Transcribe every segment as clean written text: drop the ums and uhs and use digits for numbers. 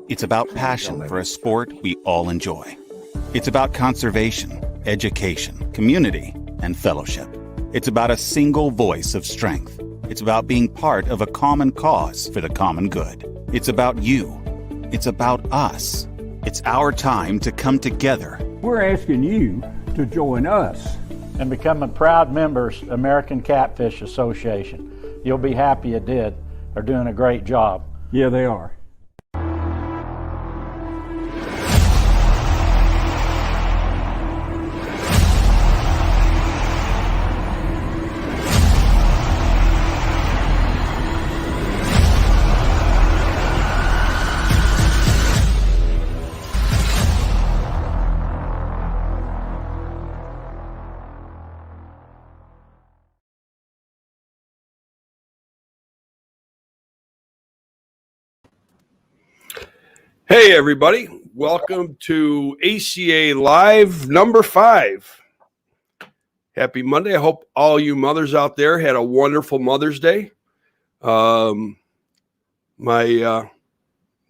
It's about passion for a sport we all enjoy. It's about conservation, education, community, and fellowship. It's about a single voice of strength. It's about being part of a common cause for the common good. It's about you. It's about us. It's our time to come together. We're asking you to join us and becoming proud members of American Catfish Association. You'll be happy you did. They're doing a great job. Yeah, they are. Hey, everybody. Welcome to ACA Live number 5. Happy Monday. I hope all you mothers out there had a wonderful Mother's Day. My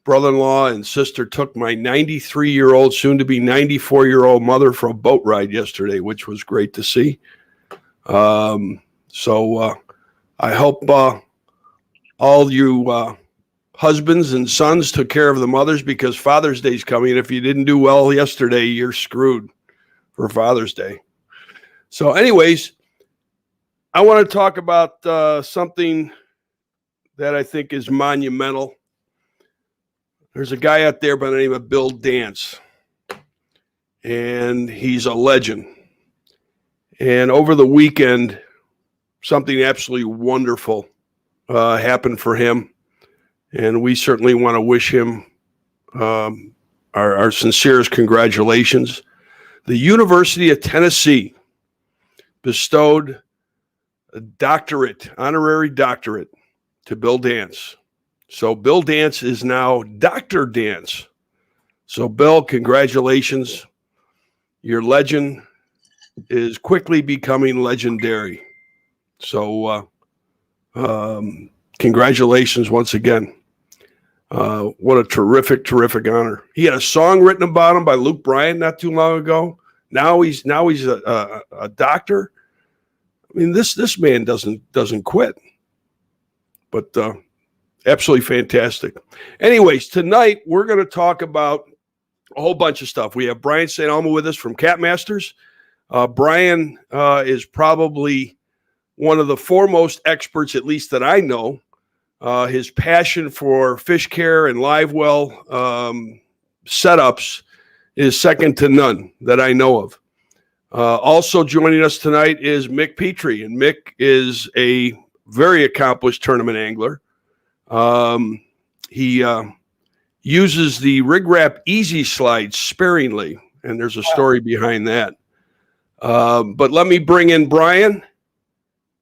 brother-in-law and sister took my 93-year-old, soon-to-be 94-year-old mother for a boat ride yesterday, which was great to see. I hope all you husbands and sons took care of the mothers, because Father's Day is coming. If you didn't do well yesterday, you're screwed for Father's Day. So anyways, I want to talk about something that I think is monumental. There's a guy out there by the name of Bill Dance, and he's a legend. And over the weekend, something absolutely wonderful happened for him. And we certainly want to wish him our sincerest congratulations. The University of Tennessee bestowed a doctorate, honorary doctorate, to Bill Dance. So Bill Dance is now Dr. Dance. So Bill, congratulations. Your legend is quickly becoming legendary. So congratulations once again. What a terrific honor. He had a song written about him by Luke Bryan not too long ago. Now he's a doctor. I mean, this man doesn't quit. But absolutely fantastic. Anyways, tonight we're going to talk about a whole bunch of stuff. We have Brian St. Elmo with us from Cat Masters. Brian is probably one of the foremost experts, at least that I know. His passion for fish care and live well setups is second to none that I know of. Also joining us tonight is Mick Petrie, and Mick is a very accomplished tournament angler. He uses the Rig Wrap Easy Slide sparingly, and there's a story behind that. But let me bring in Brian.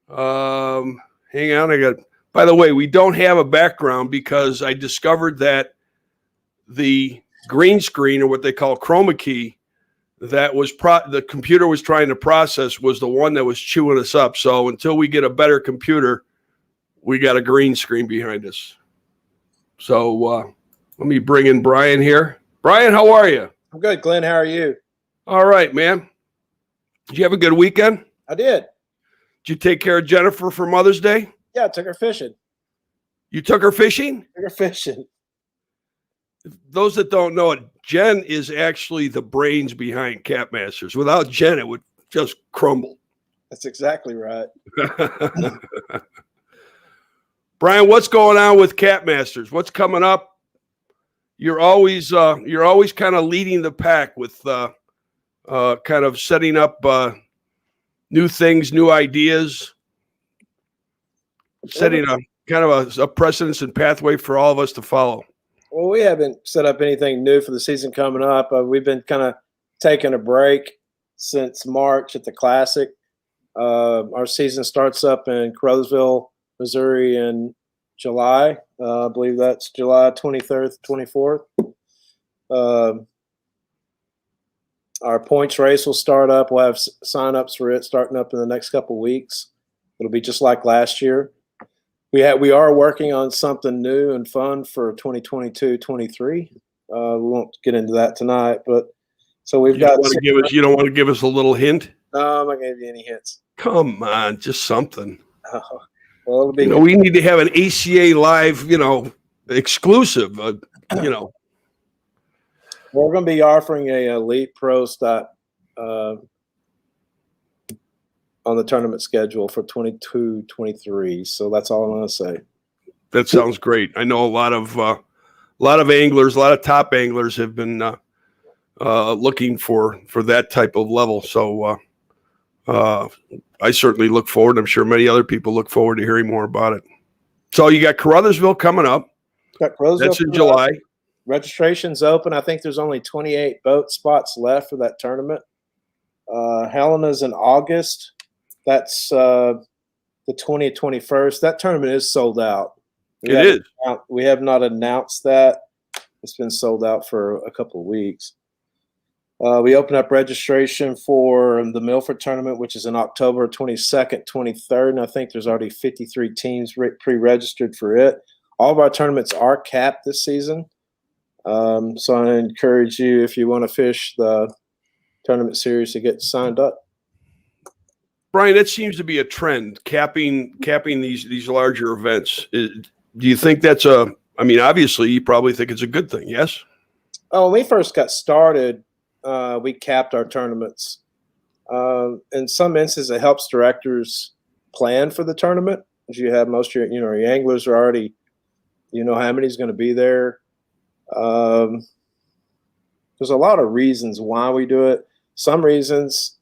Hang on, by the way, we don't have a background because I discovered that the green screen, or what they call chroma key, that was the computer was trying to process was the one that was chewing us up. So until we get a better computer, we got a green screen behind us. So let me bring in Brian here. Brian, how are you? I'm good, Glenn. How are you? All right, man. Did you have a good weekend? I did. Did you take care of Jennifer for Mother's Day? Yeah, I took her fishing. You took her fishing? Took her fishing. Those that don't know it, Jen is actually the brains behind Cat Masters. Without Jen, it would just crumble. That's exactly right. Brian, what's going on with Cat Masters? What's coming up? You're always kind of leading the pack with kind of setting up new things, new ideas. Setting a kind of a precedence and pathway for all of us to follow. Well, we haven't set up anything new for the season coming up. We've been kind of taking a break since March at the Classic. Our season starts up in Caruthersville, Missouri in July. I believe that's July 23rd, 24th. Our points race will start up. We'll have sign-ups for it starting up in the next couple of weeks. It'll be just like last year. We are working on something new and fun for 2022-23. We won't get into that tonight, but so we've You got. you don't want to give us a little hint? No, I'm not going to give you any hints. Come on, just something. Well, it'll be. We need to have an ACA live, exclusive. We're going to be offering a Elite Pro stop on the tournament schedule for 22-23. So that's all I'm going to say. That sounds great. I know a lot of anglers, a lot of top anglers have been looking for that type of level. So I certainly look forward. I'm sure many other people look forward to hearing more about it. So you got Caruthersville coming up. That's in July. Registration's open. I think there's only 28 boat spots left for that tournament. Helena's in August. That's the 20th, 21st. That tournament is sold out. We have not announced that. It's been sold out for a couple of weeks. We open up registration for the Milford tournament, which is in October 22nd, 23rd, and I think there's already 53 teams pre-registered for it. All of our tournaments are capped this season. So I encourage you, if you want to fish the tournament series, to get signed up. Brian, that seems to be a trend, capping these larger events. Do you think that's obviously you probably think it's a good thing, yes? Oh, when we first got started, we capped our tournaments. In some instances, it helps directors plan for the tournament. As you have most of your anglers are already, how many's going to be there. There's a lot of reasons why we do it. Some reasons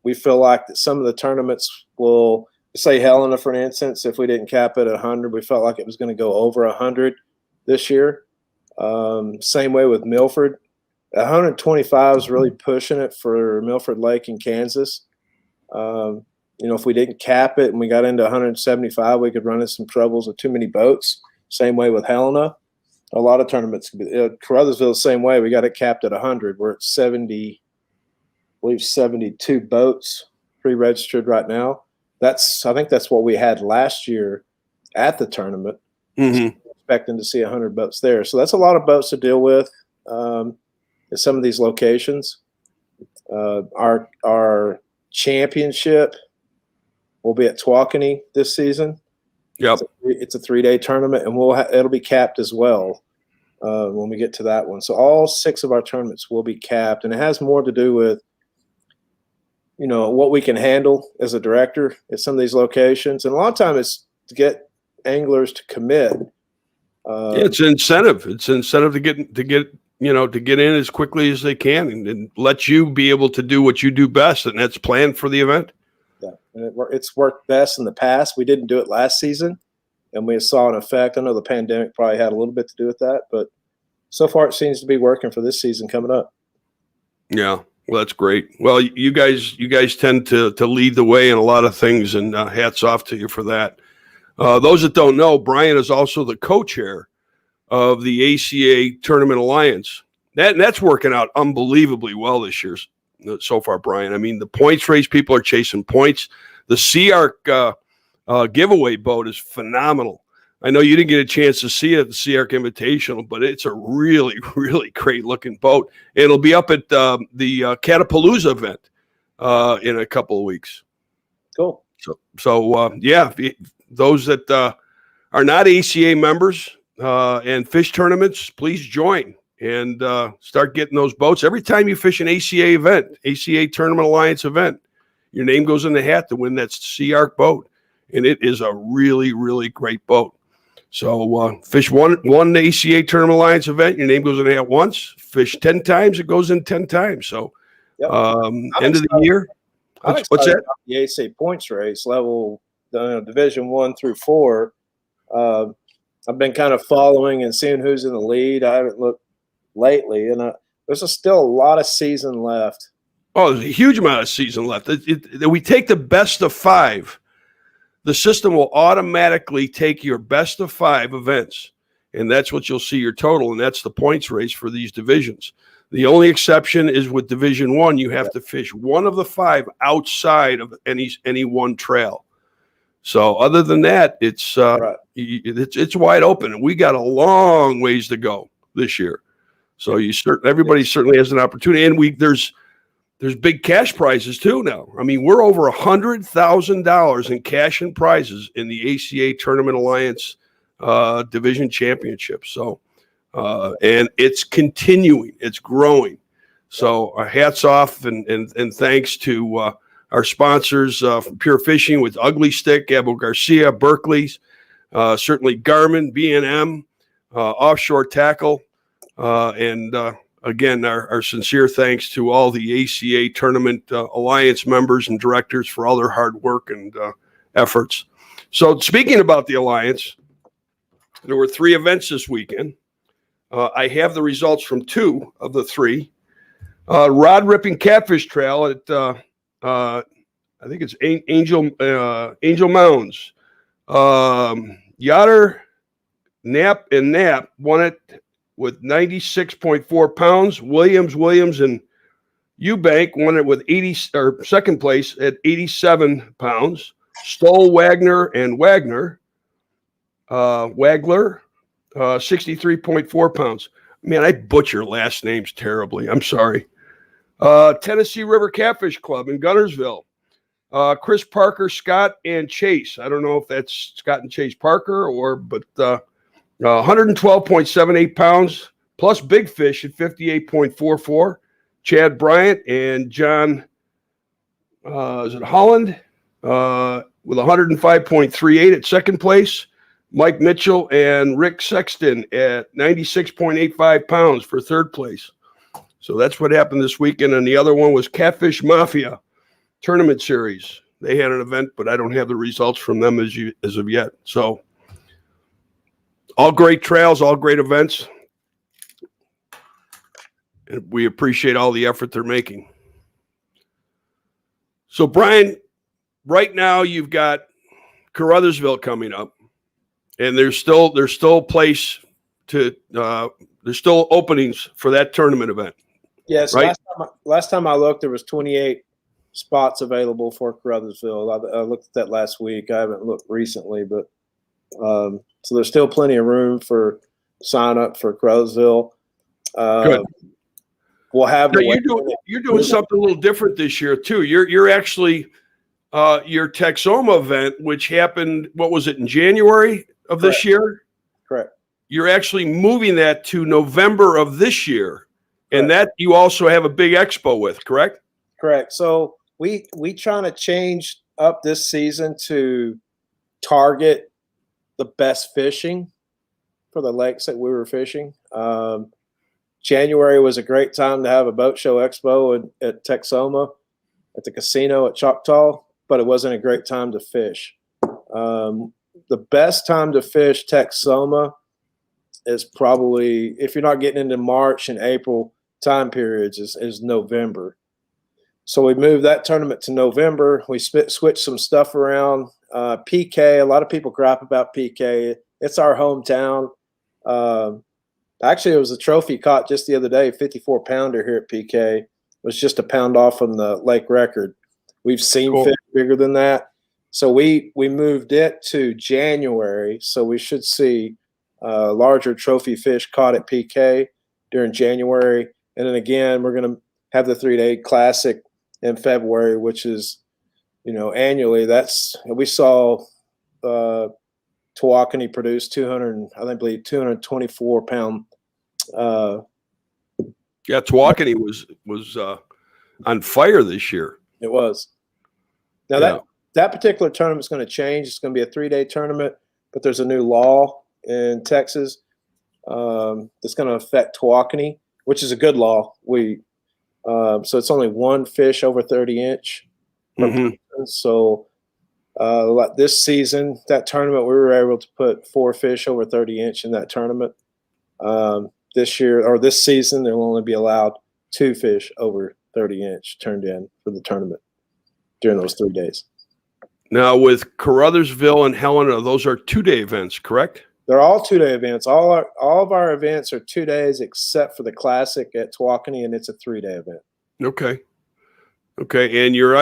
we feel like that some of the tournaments will, say Helena, for instance, if we didn't cap it at 100, we felt like it was going to go over 100 this year. Same way with Milford. 125 is really pushing it for Milford Lake in Kansas. If we didn't cap it and we got into 175, we could run into some troubles with too many boats. Same way with Helena. A lot of tournaments could be. Caruthersville, the same way. We got it capped at 100. We're at 70, I believe 72 boats pre-registered right now. I think that's what we had last year at the tournament. Mm-hmm. So expecting to see 100 boats there. So that's a lot of boats to deal with at some of these locations. Our championship will be at Tawakoni this season. Yep. It's a 3-day tournament, and it'll be capped as well when we get to that one. So all 6 of our tournaments will be capped, and it has more to do with what we can handle as a director at some of these locations. And a lot of times it's to get anglers to commit. It's an incentive. It's an incentive to get in as quickly as they can and let you be able to do what you do best, and that's plan for the event. Yeah, and it's worked best in the past. We didn't do it last season, and we saw an effect. I know the pandemic probably had a little bit to do with that, but so far it seems to be working for this season coming up. Yeah, well, that's great. Well, you guys tend to lead the way in a lot of things, and hats off to you for that. Those that don't know, Brian is also the co-chair of the ACA Tournament Alliance. That's working out unbelievably well this year so far, Brian. I mean, the points race, people are chasing points. The C-Arc giveaway boat is phenomenal. I know you didn't get a chance to see it at the C-Arc Invitational, but it's a really, really great-looking boat. And it'll be up at the Catapalooza event in a couple of weeks. Cool. So yeah, those that are not ACA members and fish tournaments, please join and start getting those boats. Every time you fish an ACA event, ACA Tournament Alliance event, your name goes in the hat to win that C-Arc boat. And it is a really, really great boat. So fish one ACA Tournament Alliance event, your name goes in the hat once. Fish 10 times, it goes in 10 times. So yep. End of the year. What's that? The ACA points race level, Division 1 through 4. I've been kind of following and seeing who's in the lead. I haven't looked lately, and there's still a lot of season left. Oh, there's a huge amount of season left. We take the best of 5. The system will automatically take your best of 5 events, and that's what you'll see your total, and that's the points race for these divisions. The only exception is with Division 1, you have to fish one of the 5 outside of any one trail. So other than that, it's wide open, and we got a long ways to go this year. So everybody certainly has an opportunity, and there's big cash prizes too now. I mean, we're over $100,000 in cash and prizes in the ACA Tournament Alliance Division Championship. So, and it's continuing, it's growing. So, hats off and thanks to our sponsors from Pure Fishing with Ugly Stick, Abu Garcia, Berkeley's, certainly Garmin, B&M, Offshore Tackle, and again, our sincere thanks to all the ACA Tournament Alliance members and directors for all their hard work and efforts. So speaking about the Alliance, there were 3 events this weekend. I have the results from 2 of the 3. Rod Ripping Catfish Trail at, I think it's Angel Mounds. Yachter, Knapp, and Knapp won it with 96.4 pounds. Williams, and Eubank won it with second place at 87 pounds. Stoll, Wagner, and Wagler, 63.4 pounds. Man, I butcher last names terribly. I'm sorry. Tennessee River Catfish Club in Gunnersville. Chris Parker, Scott, and Chase. I don't know if that's Scott and Chase Parker but 112.78 pounds plus big fish at 58.44. Chad Bryant and John, Holland, with 105.38 at second place. Mike Mitchell and Rick Sexton at 96.85 pounds for third place. So that's what happened this weekend. And the other one was Catfish Mafia Tournament Series. They had an event, but I don't have the results from them as of yet. So all great trails, all great events. And we appreciate all the effort they're making. So, Brian, right now you've got Caruthersville coming up, and there's still place to there's still openings for that tournament event. Yes, right? last time I looked, there was 28 spots available for Caruthersville. I looked at that last week. I haven't looked recently, but so there's still plenty of room for sign up for Caruthersville. Good. We'll have. Now, you're doing something a little different this year too. You're actually your Texoma event, which happened. What was it in January of this year? Correct. You're actually moving that to November of this year, and that you also have a big expo with. Correct. Correct. So we trying to change up this season to target the best fishing for the lakes that we were fishing. January was a great time to have a boat show expo at Texoma at the casino at Choctaw, but it wasn't a great time to fish. The best time to fish Texoma is probably, if you're not getting into March and April time periods, is November. So we moved that tournament to November. We switched some stuff around. PK, a lot of people gripe about PK. It's our hometown. Actually, it was a trophy caught just the other day, 54-pounder here at PK. It was just a pound off from the lake record. We've seen fish bigger than that. So we moved it to January. So we should see larger trophy fish caught at PK during January. And then again, we're going to have the 3-day classic in February, which is, annually. We saw Tawakoni produced 224-pound. Yeah, Tawakoni was on fire this year. It was. Now that particular tournament is going to change. It's going to be a 3-day tournament, but there's a new law in Texas that's going to affect Tawakoni, which is a good law. So it's only one fish over 30 inch. Mm-hmm. So this season, that tournament, we were able to put 4 fish over 30 inch in that tournament. This year or this season, there will only be allowed 2 fish over 30 inch turned in for the tournament during those 3 days. Now with Caruthersville and Helena, those are 2-day events, correct? They're all 2-day events. All of our events are 2 days except for the classic at Tawakoni, and it's a 3-day event. Okay. And you're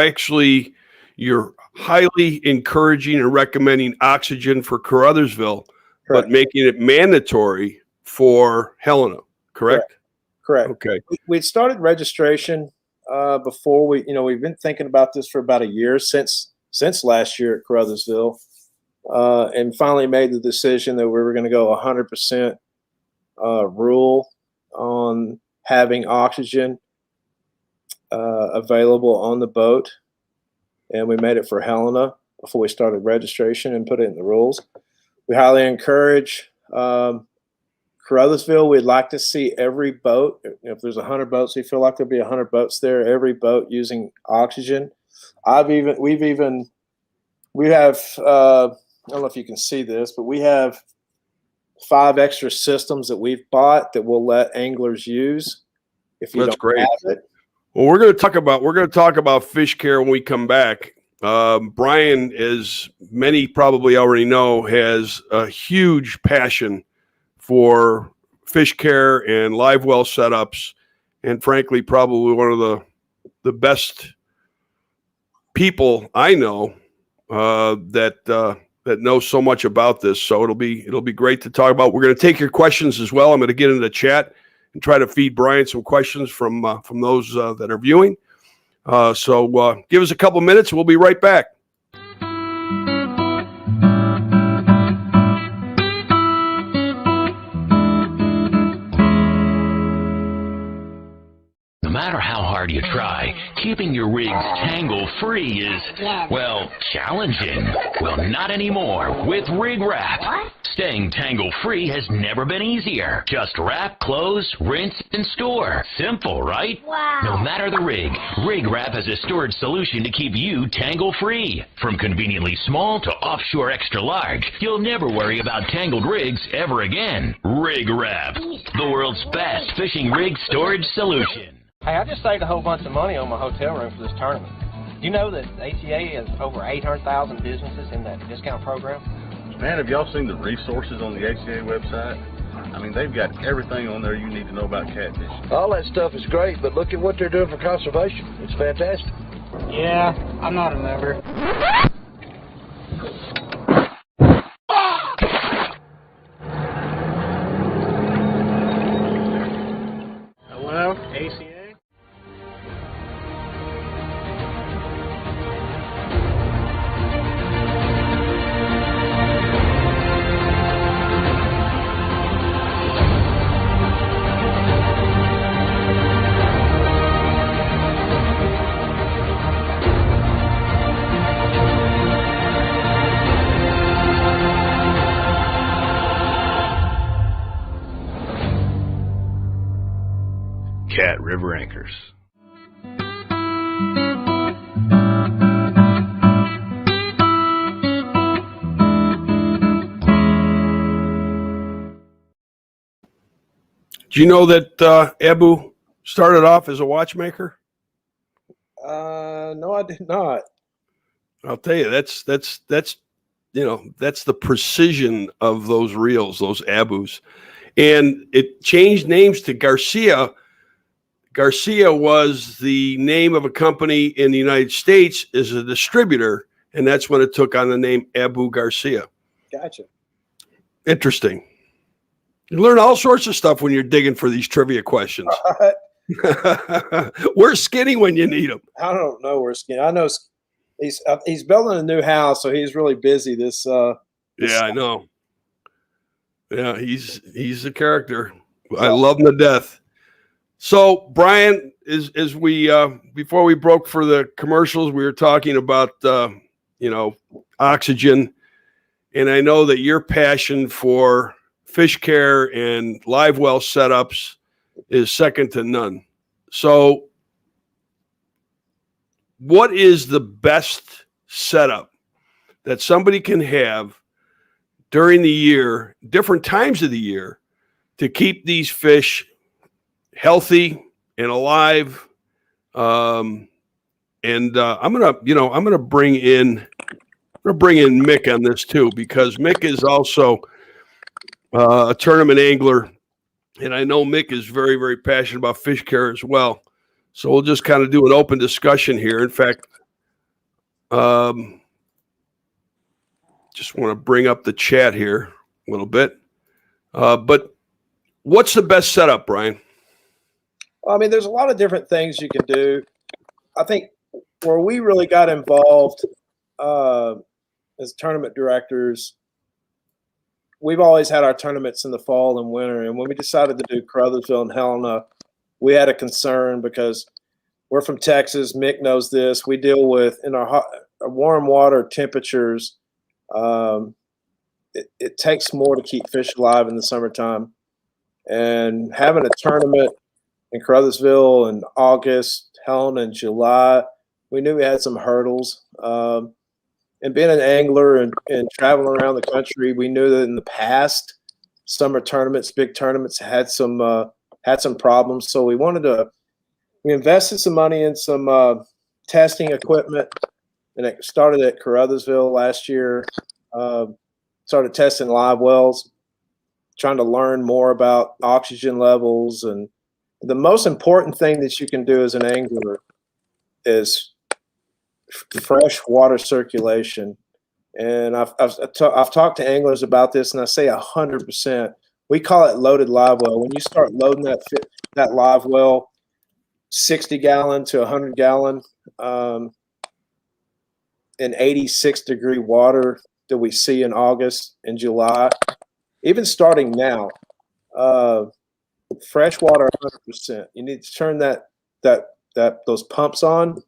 highly encouraging and recommending oxygen for Caruthersville, but making it mandatory for Helena, correct? Correct. Okay. We'd started registration before we've been thinking about this for about a year since last year at Caruthersville, and finally made the decision that we were going to go 100% rule on having oxygen available on the boat. And we made it for Helena before we started registration and put it in the rules. We highly encourage Caruthersville. We'd like to see every boat. If there's 100 boats, we feel like there'll be 100 boats there. Every boat using oxygen. We have. I don't know if you can see this, but we have 5 extra systems that we've bought that we'll let anglers use. If you That's don't great. have it. Well, we're going to talk about fish care when we come back. Brian, as many probably already know, has a huge passion for fish care and live well setups, and frankly, probably one of the best people I know that know so much about this. So it'll be great to talk about. We're going to take your questions as well. I'm going to get into the chat and try to feed Brian some questions from those that are viewing. So give us a couple minutes. We'll be right back. No matter how hard you try, keeping your rigs tangle-free is, well, challenging. Well, not anymore with Rig Wrap. Staying tangle-free has never been easier. Just wrap, close, rinse, and store. Simple, right? Wow. No matter the rig, Rig Wrap has a storage solution to keep you tangle-free. From conveniently small to offshore extra large, you'll never worry about tangled rigs ever again. Rig Wrap, the world's best fishing rig storage solution. Hey, I just saved a whole bunch of money on my hotel room for this tournament. You know that ACA has over 800,000 businesses in that discount program? Man, have y'all seen the resources on the ACA website? I mean, they've got everything on there you need to know about catfish. All that stuff is great, but look at what they're doing for conservation. It's fantastic. Yeah, I'm not a member. Hello, ACA? Cat River Anchors. Do you know that Abu started off as a watchmaker? No, I did not. I'll tell you, that's the precision of those reels, those Abus. And it changed names to Garcia. Garcia was the name of a company in the United States as a distributor, and that's when it took on the name Abu Garcia. Gotcha. Interesting. You learn all sorts of stuff when you're digging for these trivia questions. Where's Skinny when you need him? I don't know where Skinny. I know he's building a new house, so he's really busy this Yeah, I know. Yeah, he's a character. I love him to death. So, Brian, as we before we broke for the commercials, we were talking about oxygen, and I know that your passion for fish care and live well setups is second to none. So, what is the best setup that somebody can have during the year, different times of the year, to keep these fish healthy and alive? I'm gonna bring in Mick on this too, because Mick is also a tournament angler, and I know Mick is very, very passionate about fish care as well. So we'll just kind of do an open discussion here. In fact, just want to bring up the chat here a little bit. But what's the best setup, Brian? Well, I mean, there's a lot of different things you can do. I think where we really got involved as tournament directors, we've always had our tournaments in the fall and winter. And when we decided to do Caruthersville and Helena, we had a concern because we're from Texas. Mick knows this. We deal with, in our warm water temperatures, it takes more to keep fish alive in the summertime. And having a tournament in Caruthersville in August, Helena in July, we knew we had some hurdles. And being an angler and traveling around the country, we knew that in the past, summer tournaments, big tournaments had some problems. So we invested some money in some testing equipment, and it started at Caruthersville last year. Started testing live wells, trying to learn more about oxygen levels. And the most important thing that you can do as an angler is fresh water circulation. And I've talked to anglers about this, and I say 100%. We call it loaded live well. When you start loading that live well, 60 gallon to 100 gallon in 86 degree water that we see in August and July, even starting now, fresh water 100%. You need to turn those pumps on,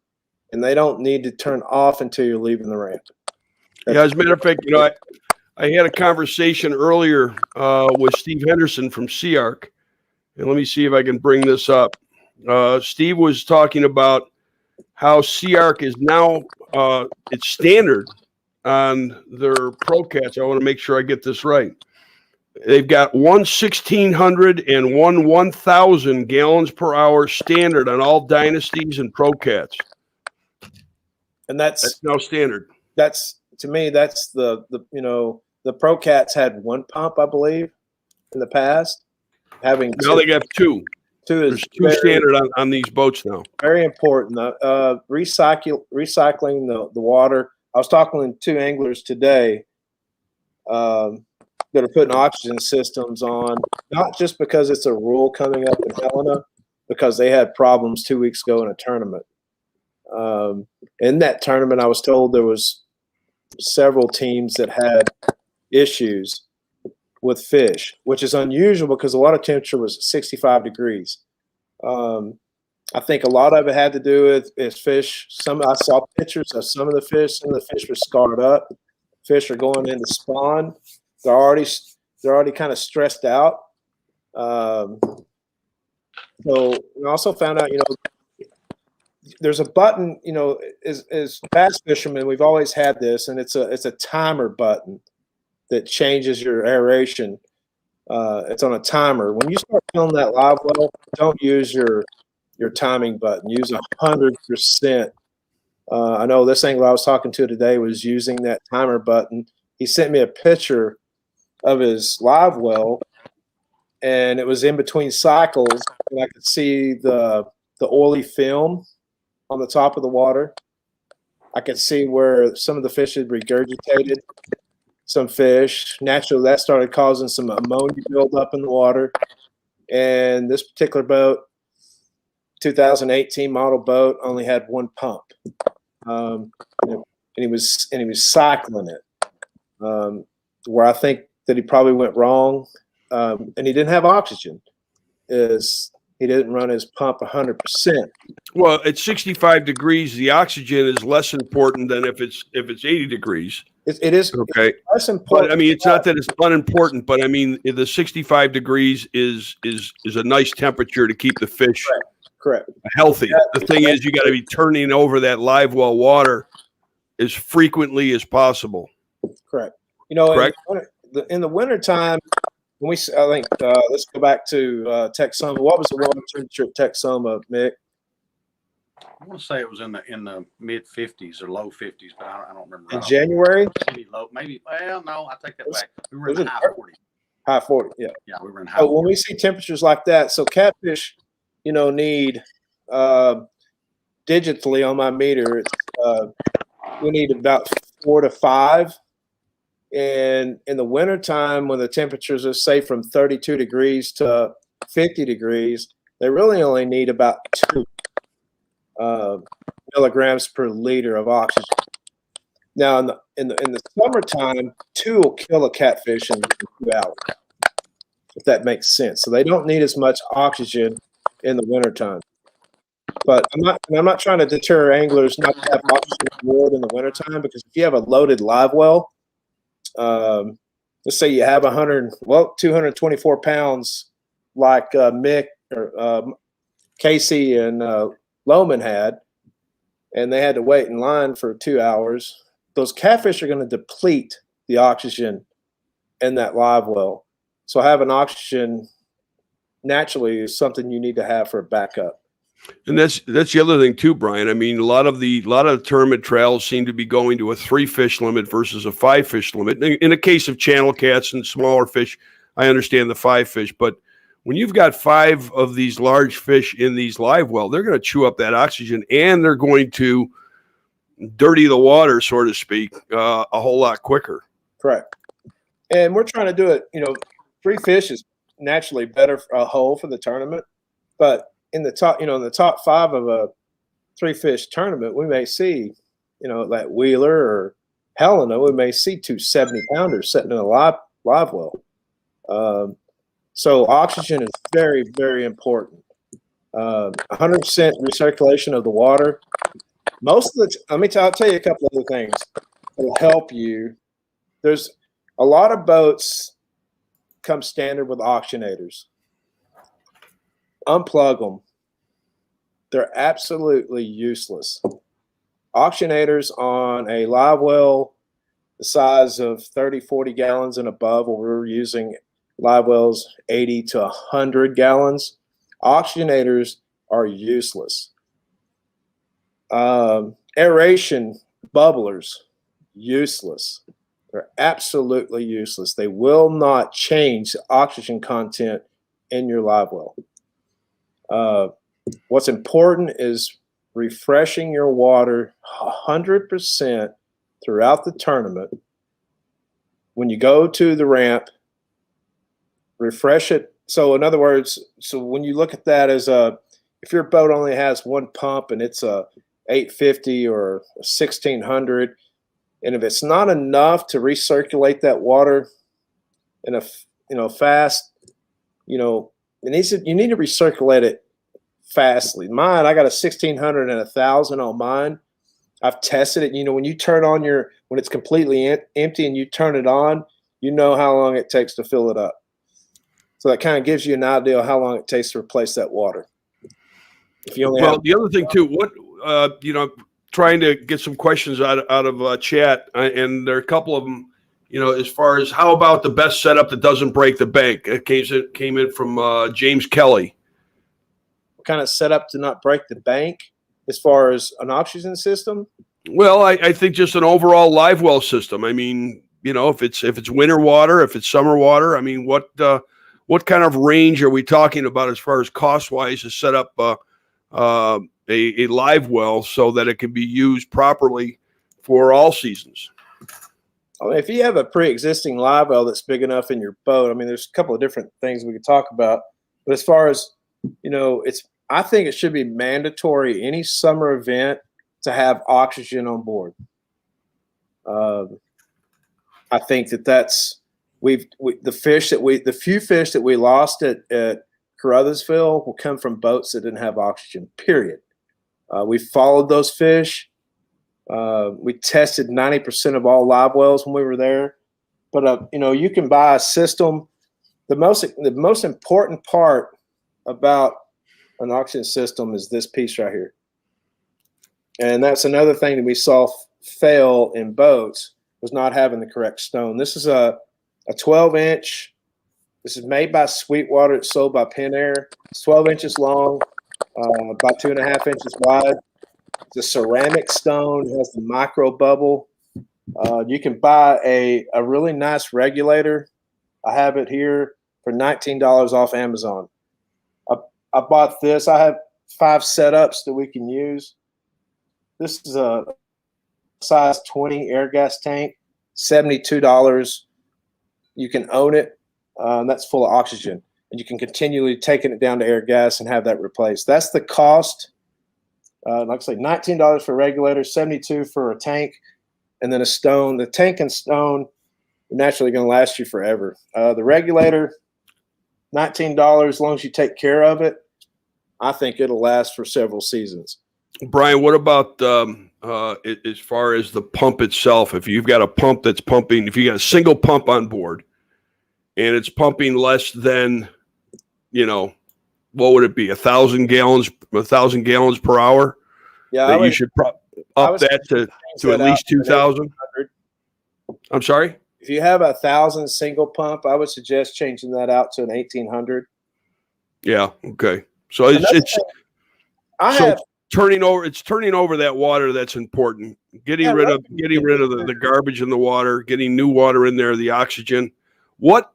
and they don't need to turn off until you're leaving the ramp. Yeah, as a matter of fact, I had a conversation earlier with Steve Henderson from SEARC, and let me see if I can bring this up. Steve was talking about how SEARC is now it's standard on their Pro Cats. I want to make sure I get this right. They've got 1,600 and 1,000 gallons per hour standard on all dynasties and Pro Cats. And that's now standard. That's, to me, that's the Pro Cats had one pump, I believe, in the past. Now they got two. There's two standard on these boats now. Very important. Recycling the water. I was talking to two anglers today that are putting oxygen systems on, not just because it's a rule coming up in Helena, because they had problems 2 weeks ago in a tournament. In that tournament, I was told there was several teams that had issues with fish, which is unusual because the water temperature was 65 degrees. I think a lot of it had to do with fish. I saw pictures of some of the fish. Some of the fish were scarred up. Fish are going into spawn. They're already kind of stressed out. So we also found out, there's a button, as bass fishermen, we've always had this, and it's a timer button that changes your aeration. It's on a timer. When you start filling that live well, don't use your timing button. Use 100%. I know this angler I was talking to today was using that timer button. He sent me a picture of his live well, and it was in between cycles, and I could see the oily film on the top of the water. I could see where some of the fish had regurgitated some fish. Naturally, that started causing some ammonia buildup in the water. And this particular boat, 2018 model boat, only had one pump, and he was cycling it. Where I think that he probably went wrong, and he didn't have oxygen, is he didn't run his pump 100%. Well, at 65 degrees, the oxygen is less important than if it's 80 degrees. It is okay. Less important. But I mean, it's not that it's unimportant, but I mean, the 65 degrees is a nice temperature to keep the fish correct. Healthy. The thing is, you got to be turning over that live well water as frequently as possible. Correct. Correct. In the wintertime, let's go back to Texoma. What was the water temperature at Texoma, Mick? I want to say it was in the mid 50s or low 50s, but I don't remember. In January? Maybe. Well, no, I take that back. We were in the high 40s. High 40, yeah. Yeah, we were in high 40s. When we see temperatures like that, so catfish, need digitally on my meter, we need about 4 to 5. And in the wintertime, when the temperatures are, say, from 32 degrees to 50 degrees, they really only need about 2 milligrams per liter of oxygen. Now, in the summertime, 2 will kill a catfish in 2 hours, if that makes sense. So they don't need as much oxygen in the wintertime. But I'm not trying to deter anglers not to have oxygen aboard in the wintertime, because if you have a loaded live well, let's say you have 224 pounds like Mick or Casey and Loman had, and they had to wait in line for 2 hours, those catfish are going to deplete the oxygen in that live well. So having oxygen naturally is something you need to have for a backup. And that's the other thing too, Brian. I mean, a lot of the tournament trails seem to be going to a 3 fish limit versus a 5 fish limit. In the case of channel cats and smaller fish, I understand the 5 fish, but when you've got 5 of these large fish in these live well, they're going to chew up that oxygen, and they're going to dirty the water, so to speak, a whole lot quicker. Correct. And we're trying to do it. 3 fish is naturally better for a whole for the tournament, but in the top 5 of a 3 fish tournament, we may see, like Wheeler or Helena, we may see 2 70-pounders sitting in a live well. So oxygen is very, very important. 100% recirculation of the water. Most of the, I'll tell you a couple other things that will help you. There's a lot of boats come standard with oxygenators. Unplug them. They're absolutely useless. Oxygenators on a live well the size of 30, 40 gallons and above, where we're using live wells 80 to 100 gallons, oxygenators are useless. Aeration bubblers, useless. They're absolutely useless. They will not change the oxygen content in your live well. What's important is refreshing your water 100% throughout the tournament. When you go to the ramp, refresh it. So in other words, when you look at that as if your boat only has 1 pump and it's a 850 or a 1600, and if it's not enough to recirculate that water in a fast, you need to recirculate it fastly. Mine, I got a 1600 and 1000 on mine. I've tested it. When you turn on when it's completely empty and you turn it on, you know how long it takes to fill it up. So that kind of gives you an idea of how long it takes to replace that water. If you only the other thing too, trying to get some questions out of chat, and there are a couple of them. As far as how about the best setup that doesn't break the bank? It came in from James Kelly. What kind of setup to not break the bank as far as an oxygen system? Well, I think just an overall live well system. I mean, if it's winter water, if it's summer water, I mean, what kind of range are we talking about as far as cost wise to set up a live well so that it can be used properly for all seasons? If you have a pre-existing live well that's big enough in your boat, there's a couple of different things we could talk about. But as far as, I think it should be mandatory any summer event to have oxygen on board. I think that's the few fish that we lost at Carruthersville will come from boats that didn't have oxygen, period. We followed those fish. We tested 90% of all live wells when we were there. But, you can buy a system. The most important part about an oxygen system is this piece right here. And that's another thing that we saw fail in boats, was not having the correct stone. This is a 12-inch. This is made by Sweetwater. It's sold by Penn Air. It's 12 inches long, by 2.5 inches wide. It's a ceramic stone. It has the micro bubble. You can buy a really nice regulator. I have it here for $19 off Amazon. I bought this. I have 5 setups that we can use. This is a size 20 air gas tank, $72. You can own it. That's full of oxygen. and you can continually taking it down to air gas and have that replaced. That's the cost. Like I say, $19 for a regulator, $72 for a tank, and then a stone. The tank and stone are naturally going to last you forever. The regulator, $19, as long as you take care of it, I think it'll last for several seasons. Brian, what about as far as the pump itself? If you've got a pump that's pumping, if you got a single pump on board and it's pumping less than, what would it be? 1,000 gallons per hour? Yeah, you should up that to at least 2,000. I'm sorry? If you have 1,000 single pump, I would suggest changing that out to an 1,800. Yeah. Okay. So it's turning over that water. That's important. Getting rid of the garbage in the water, getting new water in there, the oxygen.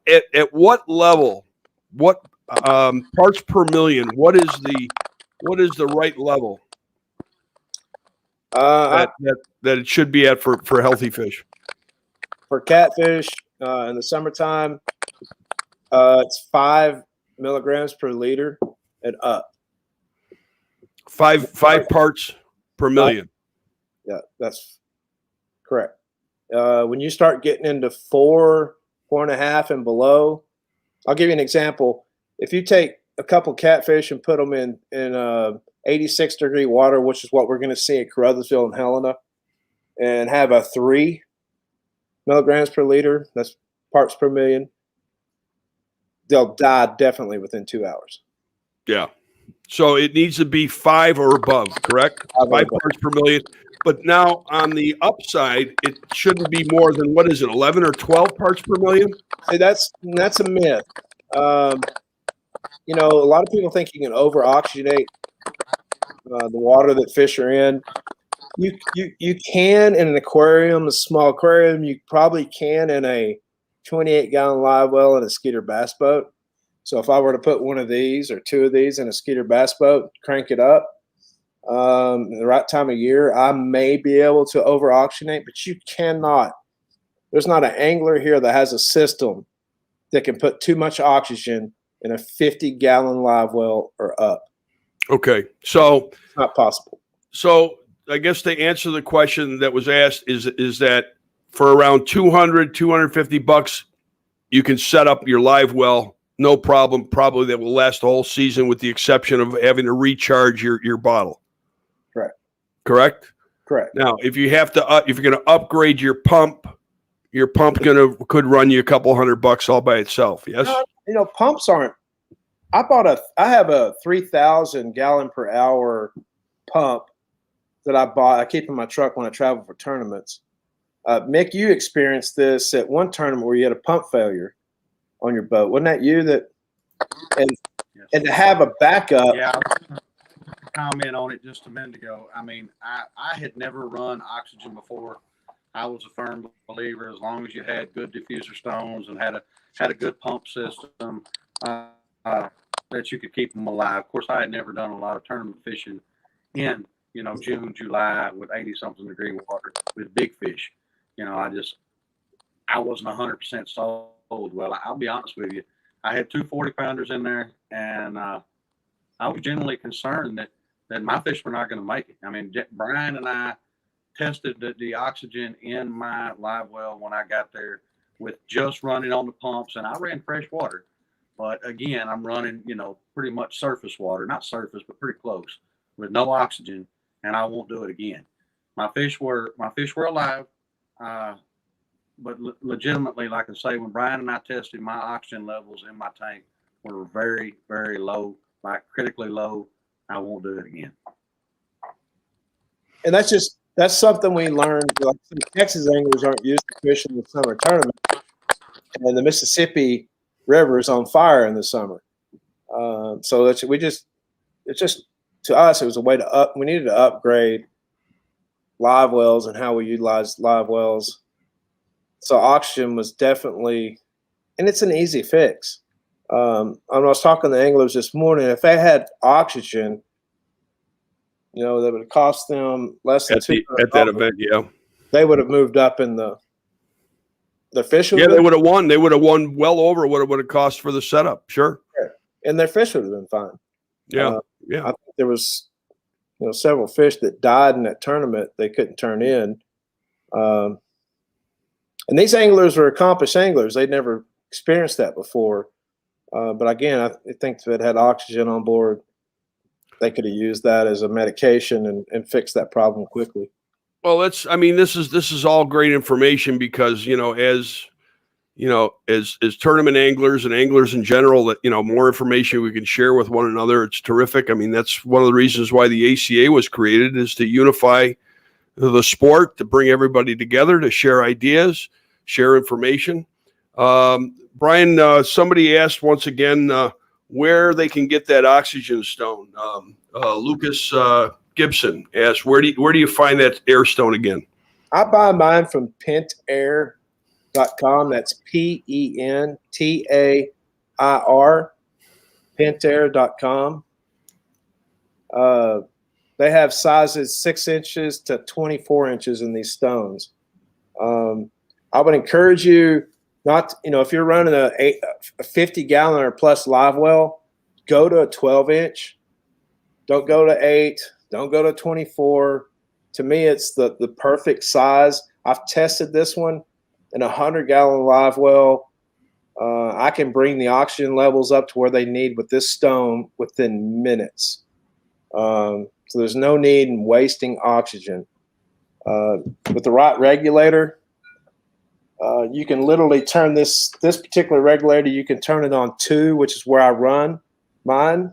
At what level, what parts per million, what is the right level that it should be at for healthy fish? For catfish in the summertime, it's 5 milligrams per liter and up. Five parts per million. Yeah, that's correct. When you start getting into 4.5 and below, I'll give you an example. If you take a couple catfish and put them in 86-degree water, which is what we're going to see at Carruthersville and Helena, and have a 3 milligrams per liter, that's parts per million, they'll die definitely within 2 hours. Yeah. So it needs to be 5 or above, correct? 5 parts per million. But now on the upside, it shouldn't be more than, 11 or 12 parts per million? See, that's a myth. A lot of people think you can over oxygenate the water that fish are in. You can in an aquarium, a small aquarium. You probably can in a 28-gallon live well in a Skeeter bass boat. So if I were to put one of these or 2 of these in a Skeeter bass boat, crank it up in the right time of year, I may be able to over oxygenate, but you cannot. There's not an angler here that has a system that can put too much oxygen in a 50-gallon live well or up. Okay. So it's not possible. So I guess to answer the question that was asked is that for around $250, you can set up your live well, no problem. Probably that will last the whole season, with the exception of having to recharge your bottle. Correct. Now, if you have to, if you're going to upgrade your pump could run you a couple $100 all by itself. Yes. Pumps aren't. I have a 3,000 gallon per hour pump that I bought. I keep in my truck when I travel for tournaments. Mick, you experienced this at one tournament where you had a pump failure on your boat. Wasn't that you and to have a backup? Yeah, comment on it just a minute ago. I mean, I had never run oxygen before. I was a firm believer, as long as you had good diffuser stones and had a good pump system, that you could keep them alive. Of course, I had never done a lot of tournament fishing in June, July with 80-something degree water with big fish. I wasn't 100% sold. Well, I'll be honest with you. I had 2 40-pounders in there, and I was genuinely concerned that my fish were not going to make it. I mean, Brian and I tested the oxygen in my live well when I got there with just running on the pumps, and I ran fresh water. But again, I'm running, pretty much surface water, not surface, but pretty close, with no oxygen, and I won't do it again. My fish were alive, but legitimately, like I say, when Brian and I tested, my oxygen levels in my tank were very, very low, like critically low. I won't do it again. And that's something we learned. Like, Texas anglers aren't used to fishing the summer tournament, and the Mississippi River is on fire in the summer. So it's just to us, it was a way we needed to upgrade live wells and how we utilize live wells. So oxygen was definitely, and it's an easy fix. I was talking to anglers this morning. If they had oxygen, that would cost them less than $200 at that event. Yeah, they would have moved up in the fish. Yeah, they would have won. They would have won well over what it would have cost for the setup. Sure. and their fish would have been fine. Yeah, I think there was, several fish that died in that tournament they couldn't turn in. And these anglers were accomplished anglers. They'd never experienced that before. But again, I think if it had oxygen on board, they could have used that as a medication and fixed that problem quickly. Well, this is all great information because, as tournament anglers and anglers in general, that, more information we can share with one another. It's terrific. I mean, that's one of the reasons why the ACA was created, is to unify the sport, to bring everybody together, to share ideas, share information. Brian, somebody asked once again where they can get that oxygen stone. Lucas Gibson asked, where do you find that air stone again? I buy mine from pentair.com. That's PENTAIR, pentair.com. They have sizes 6 inches to 24 inches in these stones. I would encourage you not, if you're running a 50-gallon or plus live well, go to a 12-inch. Don't go to 8. Don't go to 24. To me, it's the perfect size. I've tested this one in a 100-gallon live well. I can bring the oxygen levels up to where they need with this stone within minutes. So there's no need in wasting oxygen. With the right regulator, you can literally turn this particular regulator, you can turn it on 2, which is where I run mine.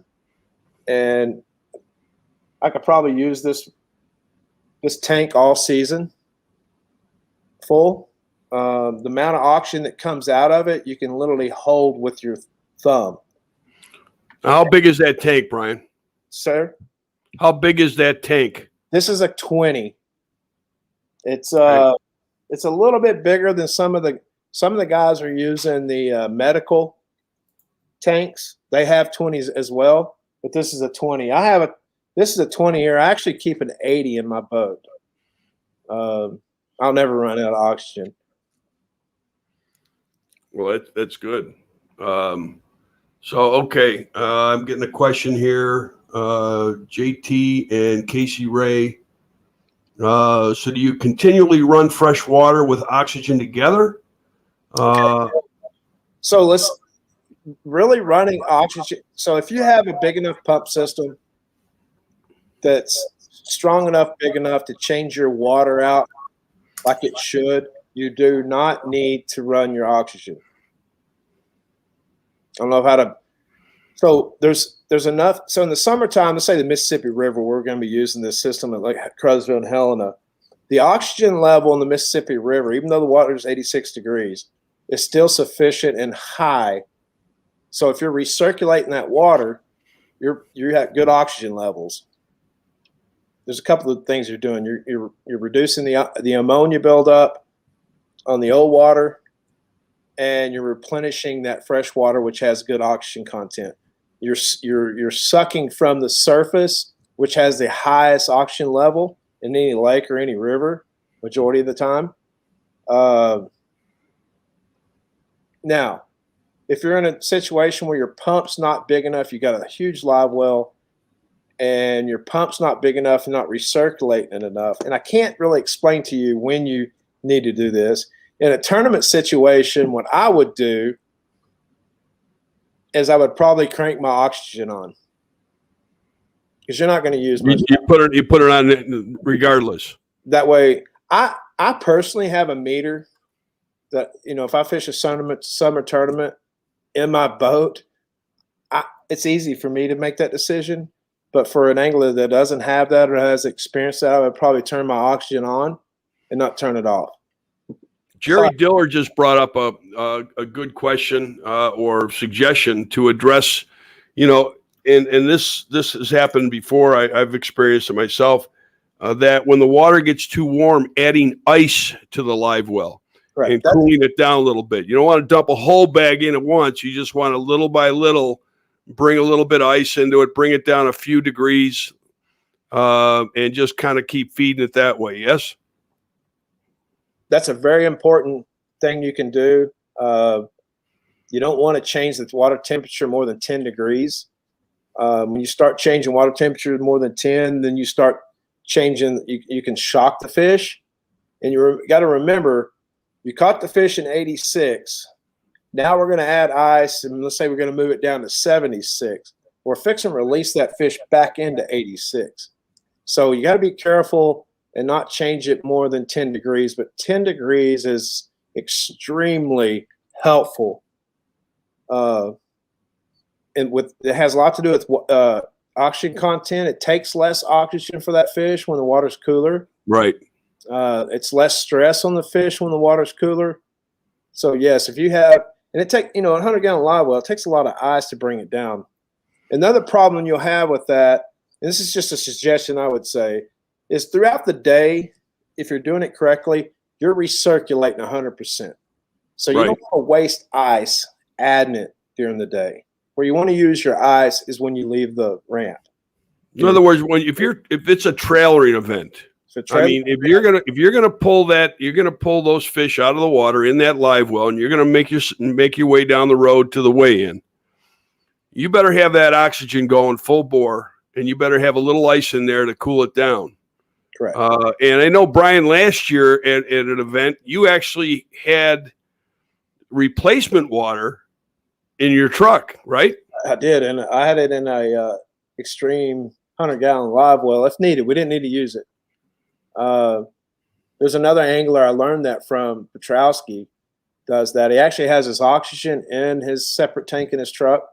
And I could probably use this tank all season full. The amount of oxygen that comes out of it, you can literally hold with your thumb. How big is that tank, Brian? Sir? How big is that tank? This is a 20. It's a little bit bigger than some of the guys are using the medical tanks. They have 20s as well, but this is a 20. This is a 20 here. I actually keep an 80 in my boat. I'll never run out of oxygen. Well, that's good. Okay. I'm getting a question here. JT and Casey Ray. So do you continually run fresh water with oxygen together? So let's really running oxygen. So if you have a big enough pump system that's strong enough, big enough to change your water out like it should, you do not need to run your oxygen. I don't know how to. So there's enough. So in the summertime, let's say the Mississippi River, we're going to be using this system at like Crowsville and Helena. The oxygen level in the Mississippi River, even though the water is 86 degrees, is still sufficient and high. So if you're recirculating that water, you have good oxygen levels. There's a couple of things you're doing. You're reducing the ammonia buildup on the old water, and you're replenishing that fresh water, which has good oxygen content. You're sucking from the surface, which has the highest oxygen level in any lake or any river, majority of the time. Now, if you're in a situation where your pump's not big enough, you got a huge live well, and your pump's not big enough and not recirculating enough, and I can't really explain to you when you need to do this. In a tournament situation, what I would do is I would probably crank my oxygen on, because you're not going to use much. You put it on regardless. That way, I personally have a meter that, if I fish a summer tournament in my boat, it's easy for me to make that decision. But for an angler that doesn't have that or has experienced that, I would probably turn my oxygen on and not turn it off. Jerry Diller just brought up a good question or suggestion to address, and this has happened before. I've experienced it myself, that when the water gets too warm, adding ice to the live well and cooling it down a little bit. You don't want to dump a whole bag in at once. You just want to little by little bring a little bit of ice into it, bring it down a few degrees, and just kind of keep feeding it that way. Yes? That's a very important thing you can do. You don't want to change the water temperature more than 10 degrees. When you start changing water temperature more than 10, then you start changing, you can shock the fish. And you got to remember, you caught the fish in 86. Now we're going to add ice, and let's say we're going to move it down to 76. We're fixing to release that fish back into 86. So you got to be careful and not change it more than 10 degrees, but 10 degrees is extremely helpful. And it has a lot to do with oxygen content. It takes less oxygen for that fish when the water's cooler. Right. It's less stress on the fish when the water's cooler. So yes, if you have, and it takes, a 100-gallon live well, it takes a lot of ice to bring it down. Another problem you'll have with that, and this is just a suggestion I would say, is throughout the day, if you're doing it correctly, you're recirculating 100%. So you don't want to waste ice adding it during the day. Where you want to use your ice is when you leave the ramp. In other words, if it's a trailering event, if you're gonna pull that, you're gonna pull those fish out of the water in that live well, and you're gonna make your way down the road to the weigh-in. You better have that oxygen going full bore, and you better have a little ice in there to cool it down. Correct. And I know, Brian, last year at an event, you actually had replacement water in your truck, right? I did, and I had it in a extreme 100-gallon live well if needed. We didn't need to use it. There's another angler I learned that from, Petrowski, does that. He actually has his oxygen in his separate tank in his truck,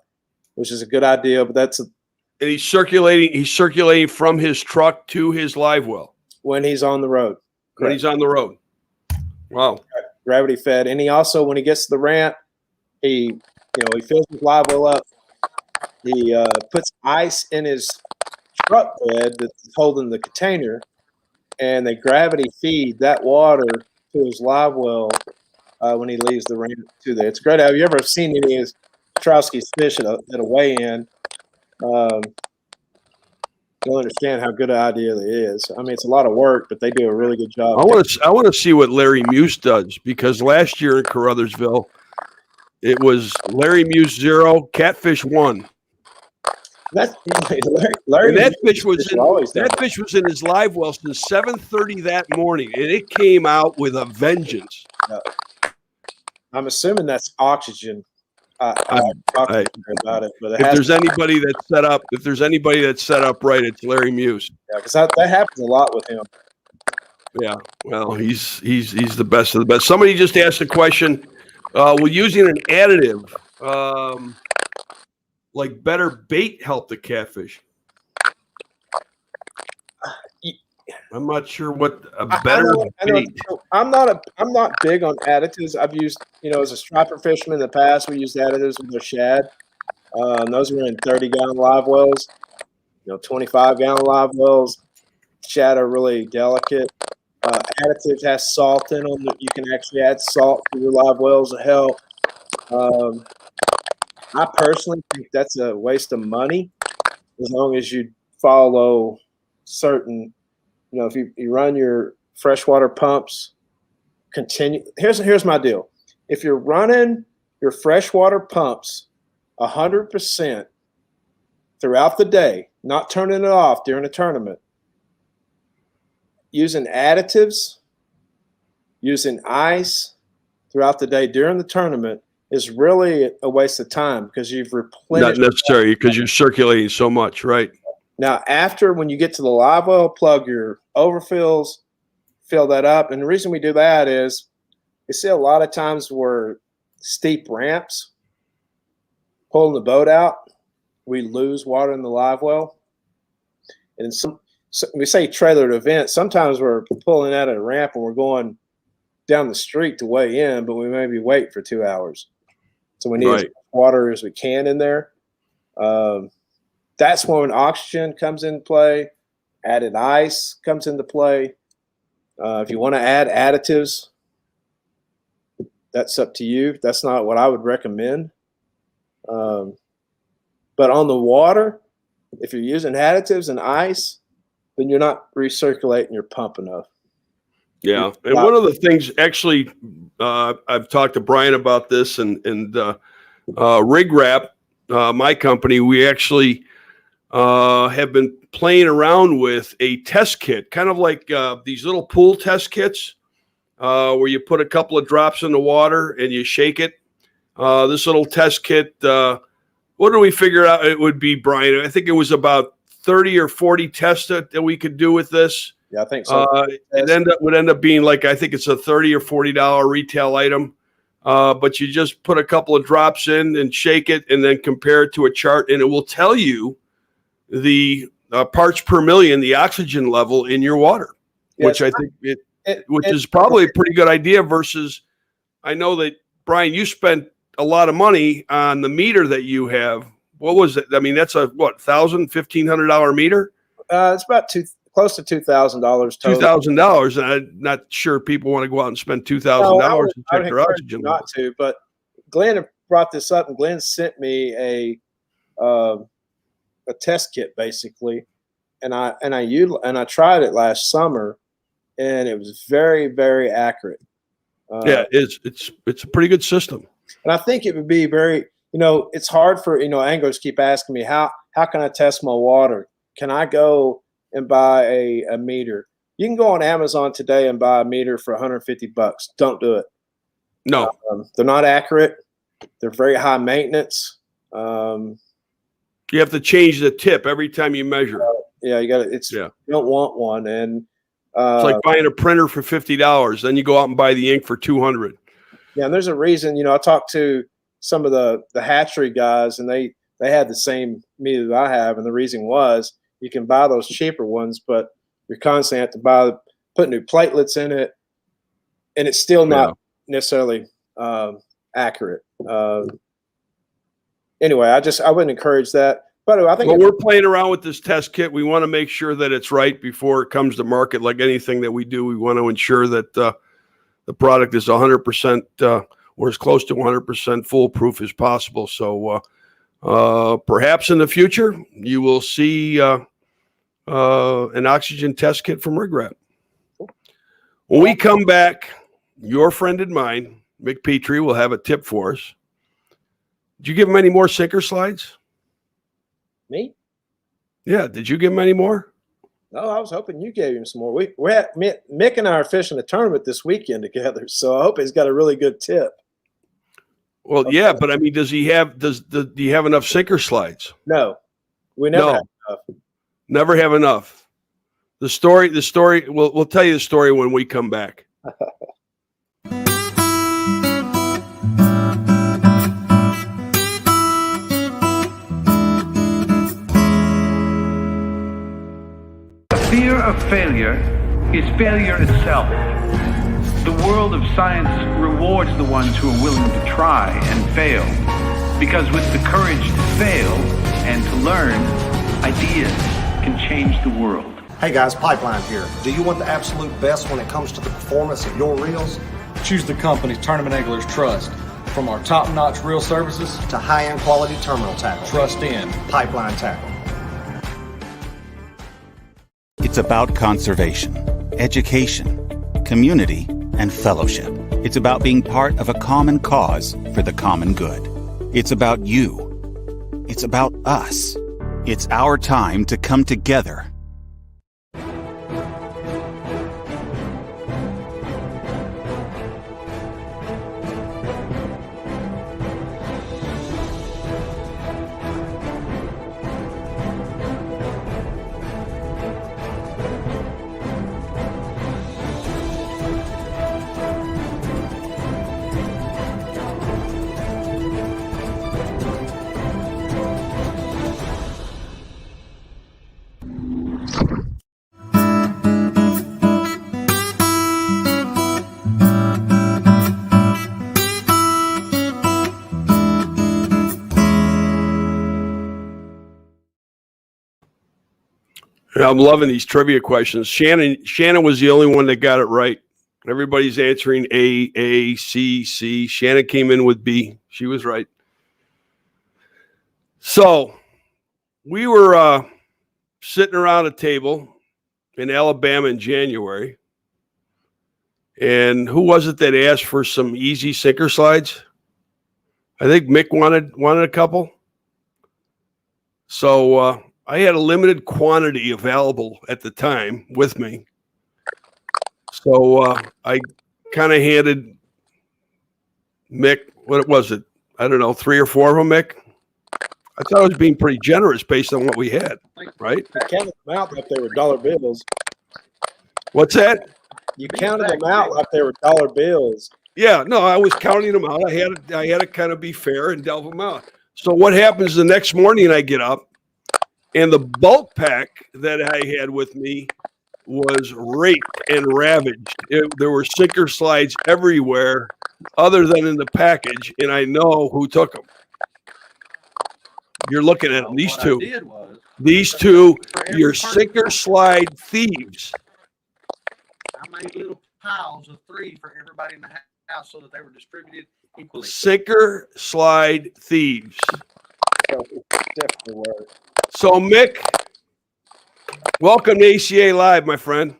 which is a good idea, but and he's circulating from his truck to his live well. When he's on the road. When he's on the road. Wow. Gravity fed. And he also, when he gets to the ramp, he fills his live well up. He puts ice in his truck bed that's holding the container, and they gravity feed that water to his live well when he leaves the ramp to there. It's great. Have you ever seen any of Petrowski's fish at a weigh-in? You'll understand how good an idea it is. I mean, it's a lot of work, but they do a really good job. I want to see what Larry Muse does, because last year in Caruthersville, it was Larry Muse 0, Catfish 1. Larry that fish was in his live well since 7:30 that morning, and it came out with a vengeance. I'm assuming that's oxygen. About it, but if there's anybody that's set up right, it's Larry Muse. Yeah, because that happens a lot with him. Yeah, well, he's the best of the best. Somebody just asked a question: will using an additive like better bait help the catfish? I'm not sure what a better bait. I'm not big on additives. I've used, as a striper fisherman in the past, we used additives with our shad. Those were in 30-gallon live wells, 25-gallon live wells. Shad are really delicate. Additives has salt in them. You can actually add salt to your live wells to help. I personally think that's a waste of money, as long as you follow certain. If you run your freshwater pumps, here's my deal. If you're running your freshwater pumps 100% throughout the day, not turning it off during a tournament, using additives, using ice throughout the day during the tournament is really a waste of time, because you've replenished. Not necessary, because you're circulating so much, right? Now, when you get to the live well, plug your overfills, fill that up. And the reason we do that is you see a lot of times where steep ramps, pulling the boat out, we lose water in the live well. And we say trailered event. Sometimes we're pulling out of a ramp and we're going down the street to weigh in, but we maybe wait for 2 hours. So we need as much water as we can in there. That's when oxygen comes into play. Added ice comes into play. If you want to add additives, that's up to you. That's not what I would recommend. But on the water, if you're using additives and ice, then you're not recirculating your pump enough. Yeah, and one of the things, actually, I've talked to Brian about this, and Rig Wrap, my company, we actually have been playing around with a test kit, kind of like these little pool test kits where you put a couple of drops in the water and you shake it. This little test kit, what did we figure out it would be, Brian? I think it was about 30 or 40 tests that we could do with this. Yeah, I think so. It would end up being like, I think it's a $30 or $40 retail item. But you just put a couple of drops in and shake it and then compare it to a chart, and it will tell you the parts per million, the oxygen level in your water, which I think which is probably a pretty good idea versus, I know that, Brian, you spent a lot of money on the meter that you have. What was it? I mean, that's a, what, $1,000, $1,500 meter? It's about close to $2,000 total. $2,000, and I'm not sure people want to go out and spend $2,000 to check their oxygen level. Not to, but Glenn brought this up, and Glenn sent me a test kit basically, and I tried it last summer, and it was very, very accurate. It's a pretty good system, and I think it would be very. It's hard for anglers keep asking me how can I test my water? Can I go and buy a meter? You can go on Amazon today and buy a meter for $150. Don't do it. No, they're not accurate. They're very high maintenance. You have to change the tip every time you measure. Yeah, you got to. You don't want one, and it's like buying a printer for $50. Then you go out and buy the ink for $200. Yeah, and there's a reason. I talked to some of the hatchery guys, and they had the same meter that I have, and the reason was you can buy those cheaper ones, but you're constantly have to put new platelets in it, and it's still not necessarily accurate. Anyway, I wouldn't encourage that. But I think we're playing around with this test kit. We want to make sure that it's right before it comes to market. Like anything that we do, we want to ensure that the product is 100% or as close to 100% foolproof as possible. So perhaps in the future, you will see an oxygen test kit from Rig Wrap. When we come back, your friend and mine, Mick Petrie, will have a tip for us. Did you give him any more sinker slides? Me? Yeah. Did you give him any more? No, I was hoping you gave him some more. Mick and I are fishing a tournament this weekend together, so I hope he's got a really good tip. Well, yeah, but I mean, do you have enough sinker slides? No, we never have enough. Never have enough. The story. We'll tell you the story when we come back. Fear of failure is failure itself. The world of science rewards the ones who are willing to try and fail, because with the courage to fail and to learn, ideas can change the world. Hey guys, Pipeline here. Do you want the absolute best when it comes to the performance of your reels? Choose the company Tournament Anglers trust. From our top-notch reel services to high-end quality terminal tackle. Trust in Pipeline Tackle. It's about conservation, education, community, and fellowship. It's about being part of a common cause for the common good. It's about you. It's about us. It's our time to come together. I'm loving these trivia questions. Shannon was the only one that got it right. Everybody's answering A, C, C. Shannon came in with B. She was right. So we were sitting around a table in Alabama in January. And who was it that asked for some easy sinker slides? I think Mick wanted a couple. So I had a limited quantity available at the time with me. So I kind of handed Mick, what was it? I don't know, 3 or 4 of them, Mick. I thought I was being pretty generous based on what we had, right? You counted them out like they were dollar bills. What's that? You counted them out like they were dollar bills. Yeah, no, I was counting them out. I had to kind of be fair and delve them out. So what happens the next morning? I get up, and the bulk pack that I had with me was raped and ravaged. There were sinker slides everywhere, other than in the package, and I know who took them. You're looking at them. These two, your sinker slide thieves. I made little piles of 3 for everybody in the house so that they were distributed equally. Sinker slide thieves. Definitely were. So, Mick, welcome to ACA Live, my friend.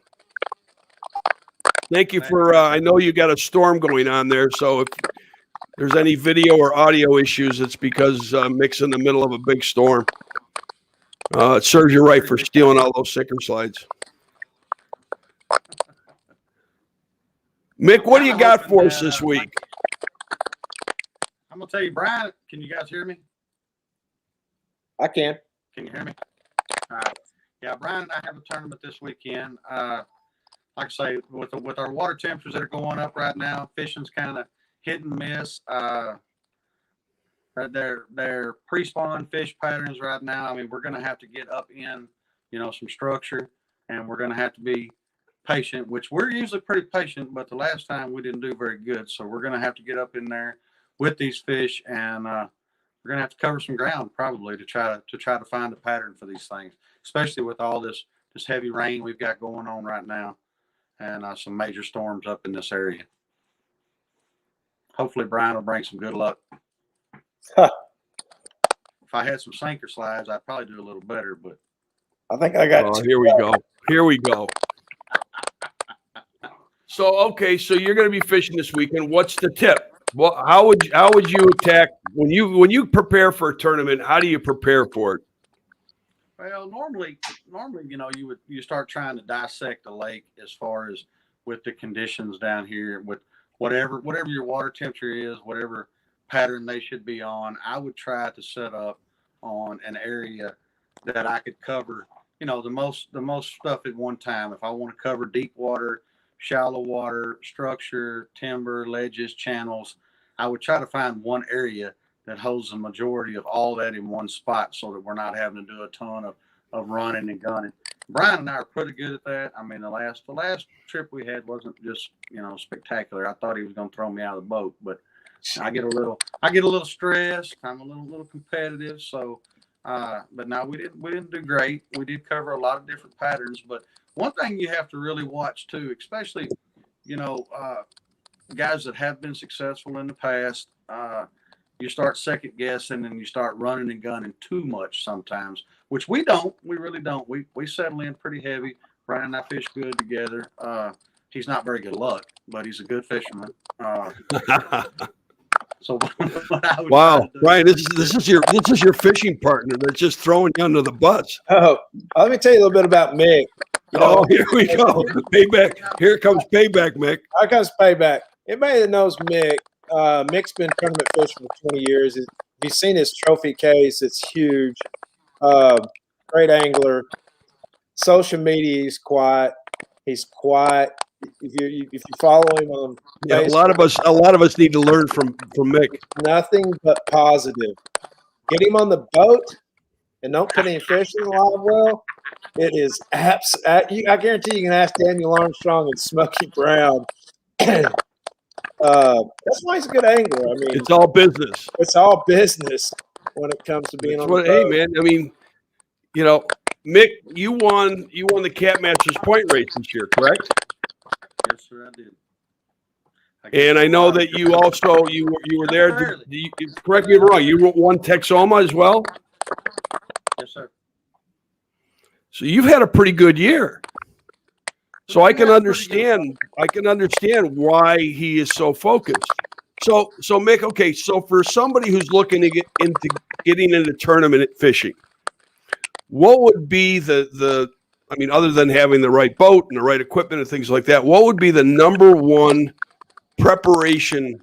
Thank you for, I know you got a storm going on there, so if there's any video or audio issues, it's because Mick's in the middle of a big storm. It serves you right for stealing all those sinker slides. Mick, what do you got for us this week? I'm going to tell you, Brian, can you guys hear me? I can. Can you hear me? All right. Yeah, Brian and I have a tournament this weekend. Like I say, with our water temperatures that are going up right now, fishing's kind of hit and miss. They're pre-spawn fish patterns right now. I mean, we're going to have to get up in, some structure, and we're going to have to be patient, which we're usually pretty patient, but the last time we didn't do very good. So we're going to have to get up in there with these fish, and we're going to have to cover some ground probably to try to find a pattern for these things, especially with all this heavy rain we've got going on right now, and some major storms up in this area. Hopefully Brian will bring some good luck. Huh. If I had some sinker slides, I'd probably do a little better, but I think I got. Here we go. Here we go. So, okay, so you're going to be fishing this weekend. What's the tip? Well, how would you attack when you prepare for a tournament? How do you prepare for it? Well, normally, you start trying to dissect the lake as far as with the conditions down here, with whatever your water temperature is, whatever pattern they should be on. I would try to set up on an area that I could cover, the most stuff at one time. If I want to cover deep water, shallow water, structure, timber, ledges, channels, I would try to find one area that holds the majority of all that in one spot so that we're not having to do a ton of running and gunning. Brian and I are pretty good at that. I mean, the last trip we had wasn't just, spectacular. I thought he was going to throw me out of the boat, but I get a little stressed. I'm a little competitive. So, but no, we didn't do great. We did cover a lot of different patterns, but one thing you have to really watch too, especially, guys that have been successful in the past, you start second guessing and you start running and gunning too much sometimes, which we don't. We really don't. We settle in pretty heavy. Brian and I fish good together. He's not very good luck, but he's a good fisherman. So wow, Brian, this is your fishing partner that's just throwing you under the bus. Oh, let me tell you a little bit about Mick. Here we go. Payback. Here comes payback, Mick. Here comes payback. Anybody that knows Mick, Mick's been tournament fishing for 20 years. If you've seen his trophy case, it's huge. Great angler. Social media, he's quiet. He's quiet. If you follow him on Facebook, a lot of us need to learn from Mick. Nothing but positive. Get him on the boat and don't put any fish in the live well. It is I guarantee you can ask Daniel Armstrong and Smokey Brown. That's why he's a good angler. I mean, it's all business. It's all business when it comes to being on the boat. Hey, man, I mean, Mick, you won the Cat Masters point race this year, correct? Yes, sir, I did. And I know that you also you were there. Correct me if I'm wrong. You won Texoma as well. Yes, sir. So you've had a pretty good year. So I can understand why he is so focused. So Mick, okay, so for somebody who's looking to getting into tournament fishing, what would be the I mean, other than having the right boat and the right equipment and things like that, what would be the number one preparation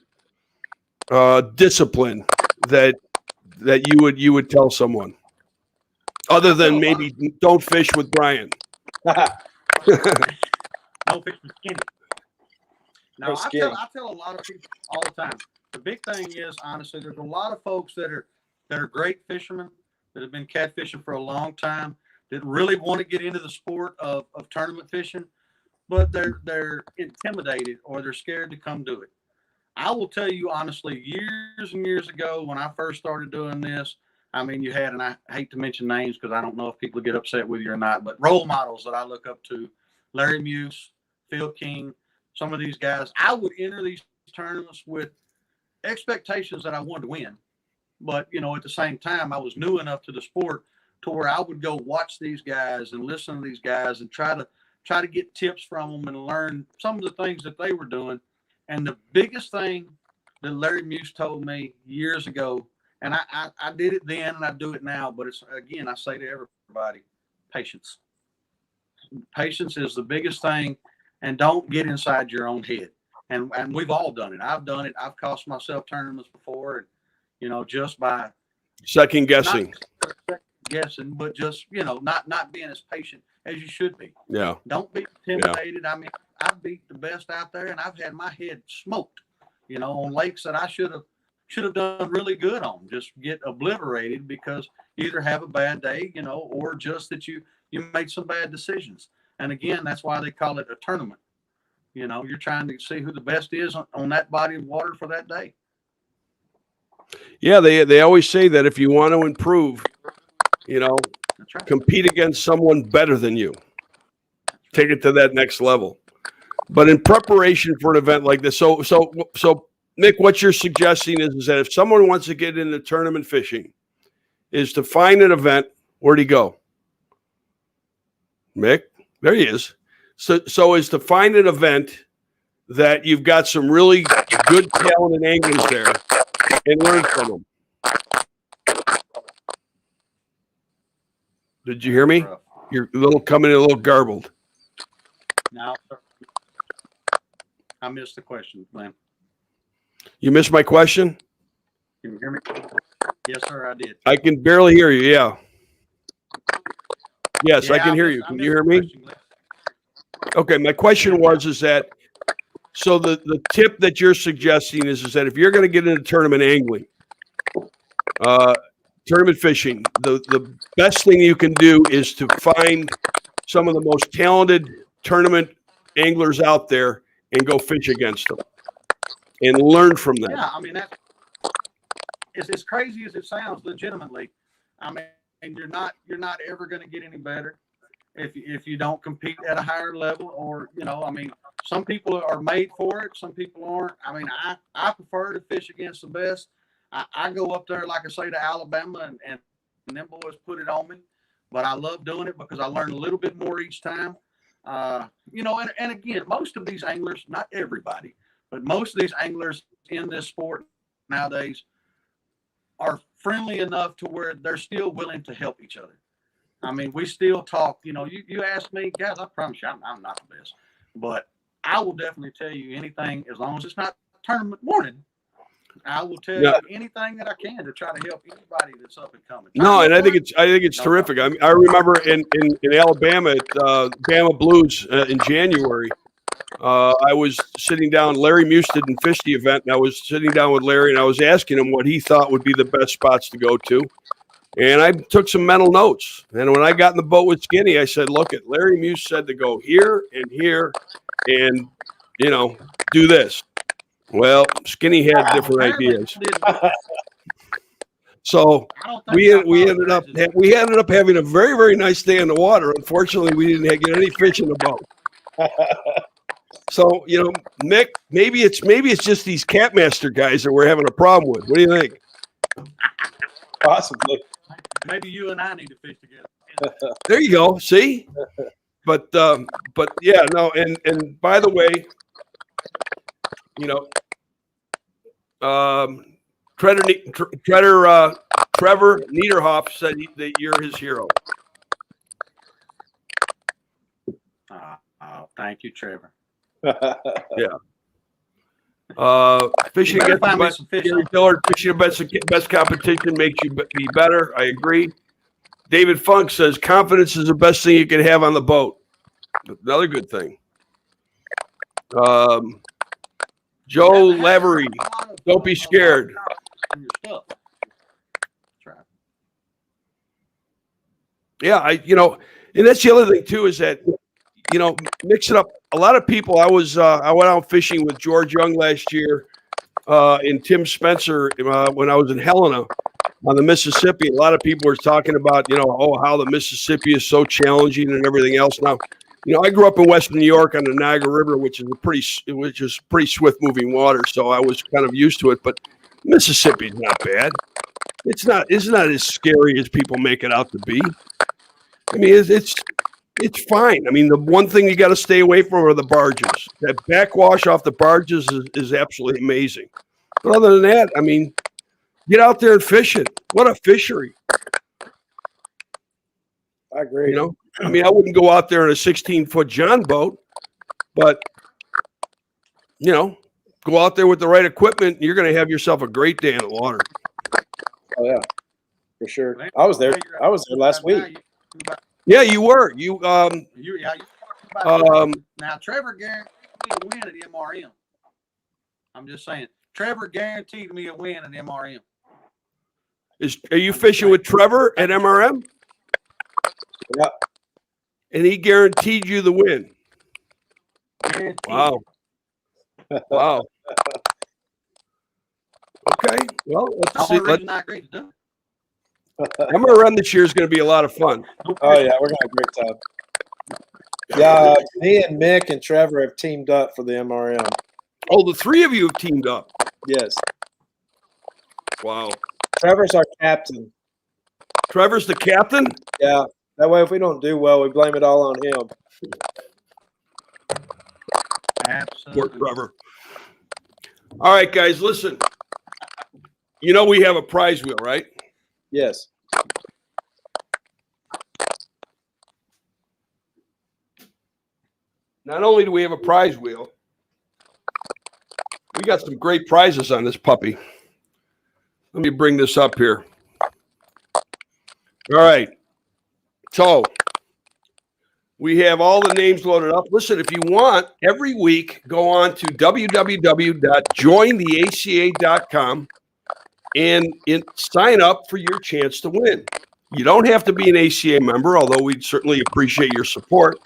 discipline that you would tell someone, other than maybe don't fish with Brian? Don't fish with Skinny. Now, I tell a lot of people all the time, the big thing is, honestly, there's a lot of folks that are great fishermen that have been catfishing for a long time, that really want to get into the sport of tournament fishing, but they're intimidated or they're scared to come do it. I will tell you honestly, years and years ago when I first started doing this, I mean, you had, and I hate to mention names because I don't know if people get upset with you or not, but role models that I look up to, Larry Muse, Phil King, some of these guys, I would enter these tournaments with expectations that I wanted to win. But, you know, at the same time, I was new enough to the sport to where I would go watch these guys and listen to these guys and try to get tips from them and learn some of the things that they were doing. And the biggest thing that Larry Muse told me years ago, and I did it then and I do it now, but it's, again, I say to everybody, patience. Patience is the biggest thing, and don't get inside your own head. And we've all done it. I've done it. I've cost myself tournaments before, and, you know, just by second guessing, but just, you know, not being as patient as you should be. Yeah. Don't be intimidated. Yeah. I mean, I beat the best out there, and I've had my head smoked, you know, on lakes that I should have done really good on. Just get obliterated because you either have a bad day, you know, or just that you made some bad decisions. And again, that's why they call it a tournament. You know, you're trying to see who the best is on that body of water for that day. Yeah, they always say that if you want to improve, you know, right, compete against someone better than you. Take it to that next level. But in preparation for an event like this, so Mick, what you're suggesting is that if someone wants to get into tournament fishing, is to find an event. Where'd he go? Mick, there he is. So is to find an event that you've got some really good talented anglers there and learn from them. Did you hear me? You're coming in a little garbled. No, I missed the question, man. You missed my question? Can you hear me? Yes, sir, I did. I can barely hear you, yeah. Yes, I can hear you. Can you hear me? Okay, my question is that, so the tip that you're suggesting is that if you're going to get into tournament angling, tournament fishing, the best thing you can do is to find some of the most talented tournament anglers out there and go fish against them and learn from them. Yeah, I mean, it's as crazy as it sounds, legitimately. I mean, and you're not ever going to get any better if you don't compete at a higher level, or, you know, I mean, some people are made for it, some people aren't. I mean, I prefer to fish against the best. I go up there, like I say, to Alabama, and them boys put it on me, but I love doing it because I learn a little bit more each time. You know, and again, most of these anglers, not everybody, but most of these anglers in this sport nowadays are friendly enough to where they're still willing to help each other. I mean, we still talk. You know, you ask me, guys, I promise you, I'm not the best, but I will definitely tell you anything, as long as it's not tournament morning. I will tell you anything that I can to try to help anybody that's up and coming. No, and I think it's terrific. I mean, I remember in Alabama at Bama Blues in January, I was sitting down. Larry Muse didn't fish the event, and I was sitting down with Larry, and I was asking him what he thought would be the best spots to go to. And I took some mental notes. And when I got in the boat with Skinny, I said, look, Larry Muse said to go here and here and, you know, do this. Well, Skinny had different ideas. So we ended up having a very, very nice day in the water. Unfortunately, we didn't get any fish in the boat. So, you know, Mick, maybe it's just these Catmaster guys that we're having a problem with. What do you think? Possibly. Maybe you and I need to fish together. There you go. See? But yeah, no, and by the way, you know, Trevor Niederhoff said that you're his hero. Thank you, Trevor. Yeah. Fishing You better against find me the some fish Gary on- Dillard, fishing against the best competition makes you be better. I agree. David Funk says confidence is the best thing you can have on the boat. Another good thing. Joe Lavery, don't be scared. Yeah, and that's the other thing too is that, mix it up. A lot of people. I went out fishing with George Young last year, and Tim Spencer when I was in Helena on the Mississippi. A lot of people were talking about, how the Mississippi is so challenging and everything else. Now, I grew up in Western New York on the Niagara River, which is pretty swift moving water, so I was kind of used to it. But Mississippi's not bad. It's not as scary as people make it out to be. I mean, it's fine. I mean, the one thing you got to stay away from are the barges. That backwash off the barges is absolutely amazing. But other than that, I mean, get out there and fish it. What a fishery. I agree. I mean, I wouldn't go out there in a 16-foot John boat, but, go out there with the right equipment, and you're going to have yourself a great day in the water. Oh, yeah, for sure. I was there last week. Yeah, you were. Now, Trevor guaranteed me a win at MRM. I'm just saying. Trevor guaranteed me a win at MRM. Are you fishing with Trevor at MRM? Yeah. And he guaranteed you the win. Guaranteed. Wow. Wow. Okay. Well, let's see. MRM this year is going to be a lot of fun. Oh, yeah, we're going to have a great time. Yeah, me and Mick and Trevor have teamed up for the MRM. Oh, the three of you have teamed up. Yes. Wow. Trevor's our captain. Trevor's the captain? Yeah. That way, if we don't do well, we blame it all on him. Absolutely. Poor Trevor. All right, guys, listen. We have a prize wheel, right? Yes. Not only do we have a prize wheel, we got some great prizes on this puppy. Let me bring this up here. All right. So we have all the names loaded up. Listen, if you want, every week, go on to www.jointheaca.com and sign up for your chance to win. You don't have to be an ACA member, although we'd certainly appreciate your support.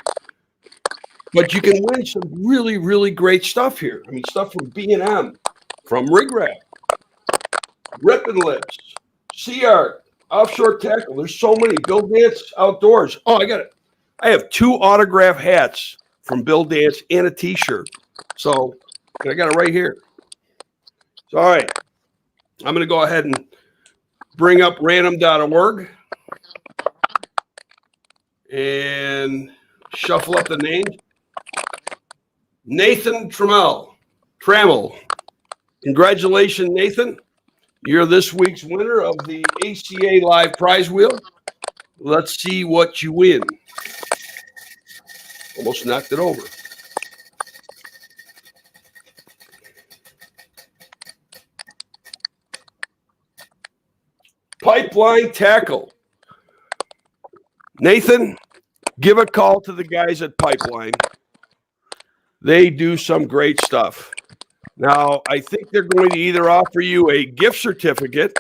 But you can win some really, really great stuff here. I mean, stuff from B&M, from Rig Wrap, Rip and Lips, Sea Art, Offshore Tackle. There's so many. Bill Dance Outdoors. Oh, I got it. I have 2 autograph hats from Bill Dance and a T-shirt. So I got it right here. So, all right. I'm going to go ahead and bring up random.org and shuffle up the names. Nathan Trammell. Congratulations, Nathan. You're this week's winner of the ACA Live Prize Wheel. Let's see what you win. Almost knocked it over. Pipeline Tackle. Nathan, give a call to the guys at Pipeline. They do some great stuff. Now, I think they're going to either offer you a gift certificate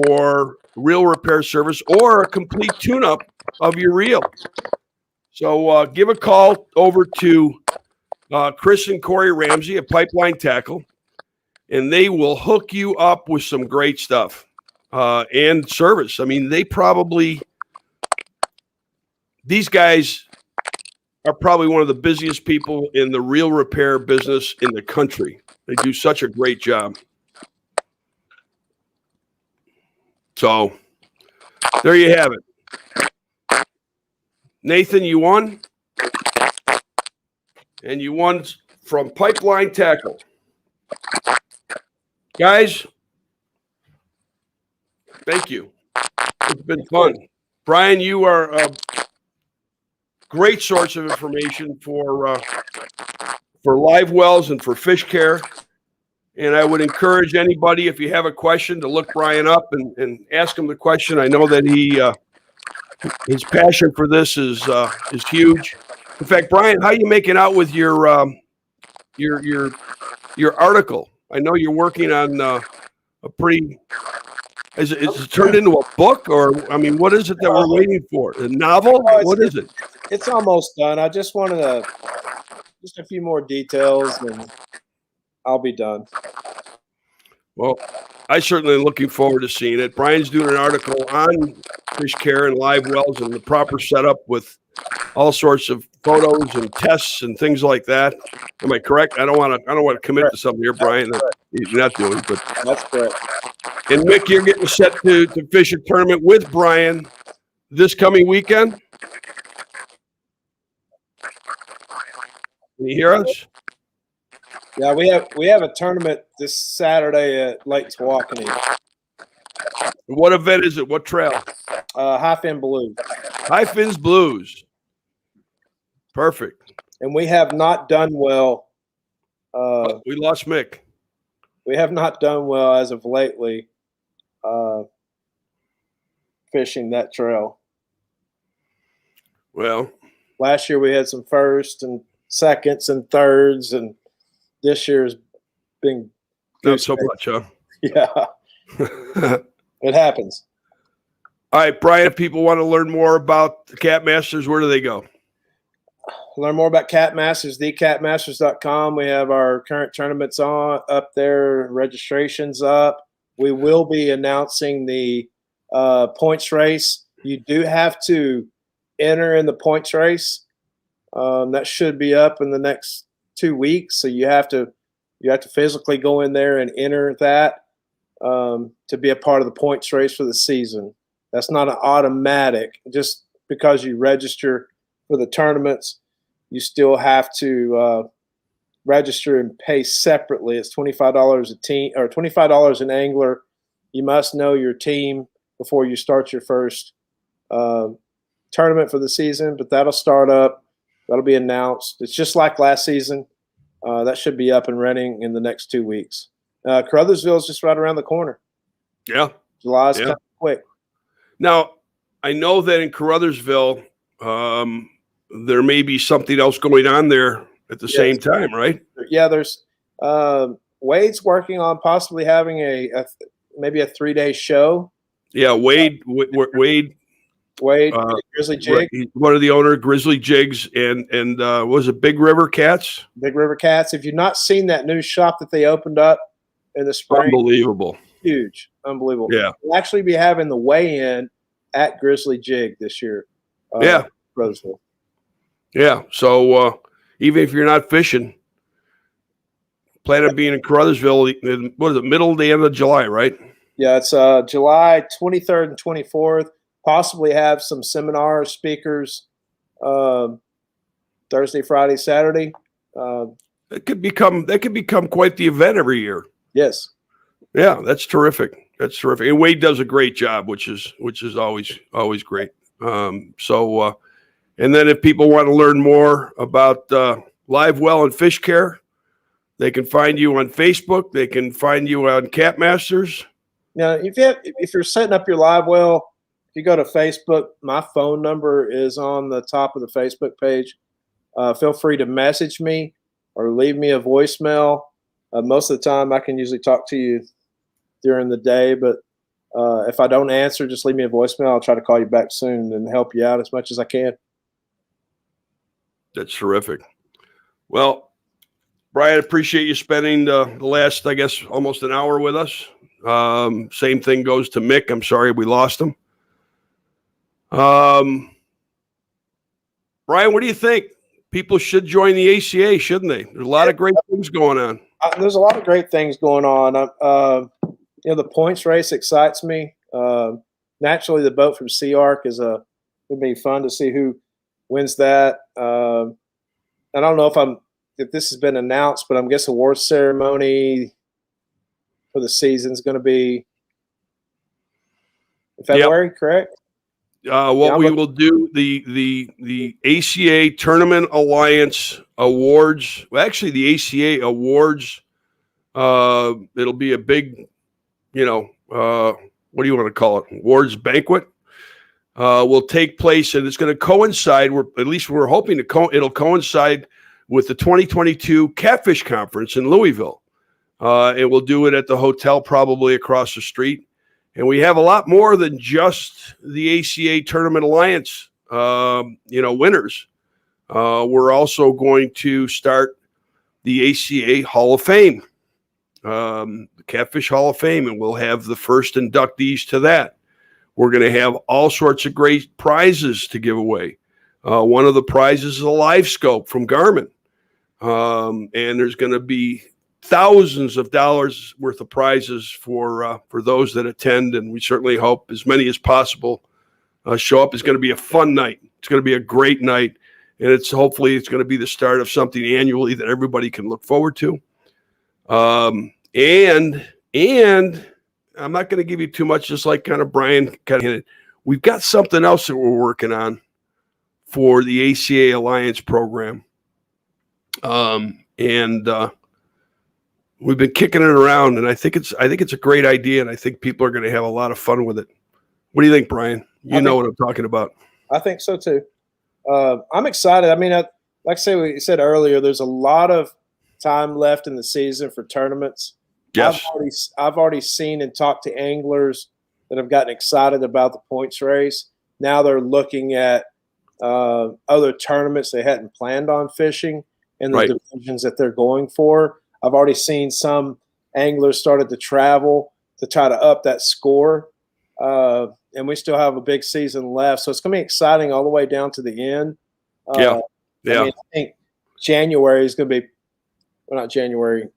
for reel repair service or a complete tune-up of your reel. So give a call over to Chris and Corey Ramsey at Pipeline Tackle, and they will hook you up with some great stuff and service. I mean, these guys are probably one of the busiest people in the reel repair business in the country. They do such a great job. So there you have it. Nathan, you won. And you won from Pipeline Tackle. Guys, thank you. It's been fun. Brian, you are a great source of information for live wells and for fish care. And I would encourage anybody, if you have a question, to look Brian up and ask him the question. I know that his passion for this is huge. In fact, Brian, how are you making out with your article? I know you're working on a pretty. Is it turned into a book, or I mean, what is it that we're waiting for? A novel? What is it? It's almost done. I just wanted just a few more details, and I'll be done. Well, I certainly am looking forward to seeing it. Brian's doing an article on fish care and live wells and the proper setup with all sorts of photos and tests and things like that. Am I correct? I don't want to commit to something here, Brian, that you're not doing. But that's correct. And Mick, you're getting set to fish a tournament with Brian this coming weekend. Can you hear us? Yeah, we have a tournament this Saturday at Lake Tawakoni. What event is it? What trail? High Fin Blues. High Fins Blues. Perfect. And we have not done well. We lost Mick. We have not done well as of lately fishing that trail. Well, last year we had some firsts and seconds and thirds, and this year's been not so much, huh? Yeah. It happens. All right, Brian, if people want to learn more about the Cat Masters, where do they go? Learn more about Cat Masters, thecatmasters.com. We have our current tournaments up there, registrations up. We will be announcing the points race. You do have to enter in the points race. That should be up in the next 2 weeks. So you have to physically go in there and enter that to be a part of the points race for the season. That's not an automatic. Just because you register for the tournaments, you still have to register and pay separately. It's $25 a team or $25 an angler. You must know your team before you start your first tournament for the season, but that'll start up. That'll be announced. It's just like last season. That should be up and running in the next 2 weeks. Caruthersville is just right around the corner. Yeah. July's kind of quick. Now, I know that in Caruthersville, there may be something else going on there at the same time, right? Yeah, there's Wade's working on possibly having maybe a 3-day show. Yeah, Wade, Grizzly Jig. Right. He's one of the owner, Grizzly Jigs, and was it Big River Cats? Big River Cats. If you've not seen that new shop that they opened up in the spring, unbelievable, huge, unbelievable. Yeah, we'll actually be having the weigh-in at Grizzly Jig this year. Roseville. Yeah. So even if you're not fishing, plan on being in Caruthersville. What is it? Middle to the end of July, right? Yeah, it's July 23rd and 24th. Possibly have some seminar speakers Thursday, Friday, Saturday. That could become quite the event every year. Yes. Yeah, that's terrific. That's terrific. And Wade does a great job, which is always great. And then if people want to learn more about live well and fish care, they can find you on Facebook. They can find you on Cat Masters. Now, if you're setting up your live well, if you go to Facebook, my phone number is on the top of the Facebook page. Feel free to message me or leave me a voicemail. Most of the time, I can usually talk to you during the day, but if I don't answer, just leave me a voicemail. I'll try to call you back soon and help you out as much as I can. That's terrific. Well, Brian, appreciate you spending the last, I guess, almost an hour with us. Same thing goes to Mick. I'm sorry we lost him. Brian, what do you think? People should join the ACA, shouldn't they? There's a lot of great things going on. There's a lot of great things going on. The points race excites me. Naturally, the boat from Sea Arc would be fun to see who wins that. I don't know if this has been announced, but I guess awards ceremony for the season is going to be in February, correct? What we will do, the ACA Tournament Alliance Awards. Well, actually, the ACA Awards. It'll be a big, what do you want to call it? Awards banquet. Will take place, and it's going to coincide. We're hoping it'll coincide with the 2022 Catfish Conference in Louisville. And we'll do it at the hotel, probably across the street. And we have a lot more than just the ACA Tournament Alliance, winners. We're also going to start the ACA Hall of Fame, the Catfish Hall of Fame, and we'll have the first inductees to that. We're going to have all sorts of great prizes to give away. One of the prizes is a live scope from Garmin. And there's going to be thousands of dollars worth of prizes for those that attend, and we certainly hope as many as possible show up. It's going to be a fun night. It's going to be a great night, and hopefully it's going to be the start of something annually that everybody can look forward to. And I'm not going to give you too much, just like kind of Brian kind of hinted. We've got something else that we're working on for the ACA Alliance program, we've been kicking it around, and I think it's a great idea, and I think people are going to have a lot of fun with it. What do you think, Brian? You know what I'm talking about. I think so too. I'm excited. I mean, like I say, we said earlier, there's a lot of time left in the season for tournaments. Yes. I've already seen and talked to anglers that have gotten excited about the points race. Now they're looking at other tournaments they hadn't planned on fishing and the divisions that they're going for. I've already seen some anglers started to travel to try to up that score. And we still have a big season left. So it's going to be exciting all the way down to the end. Yeah. I think January is going to be, well, not January,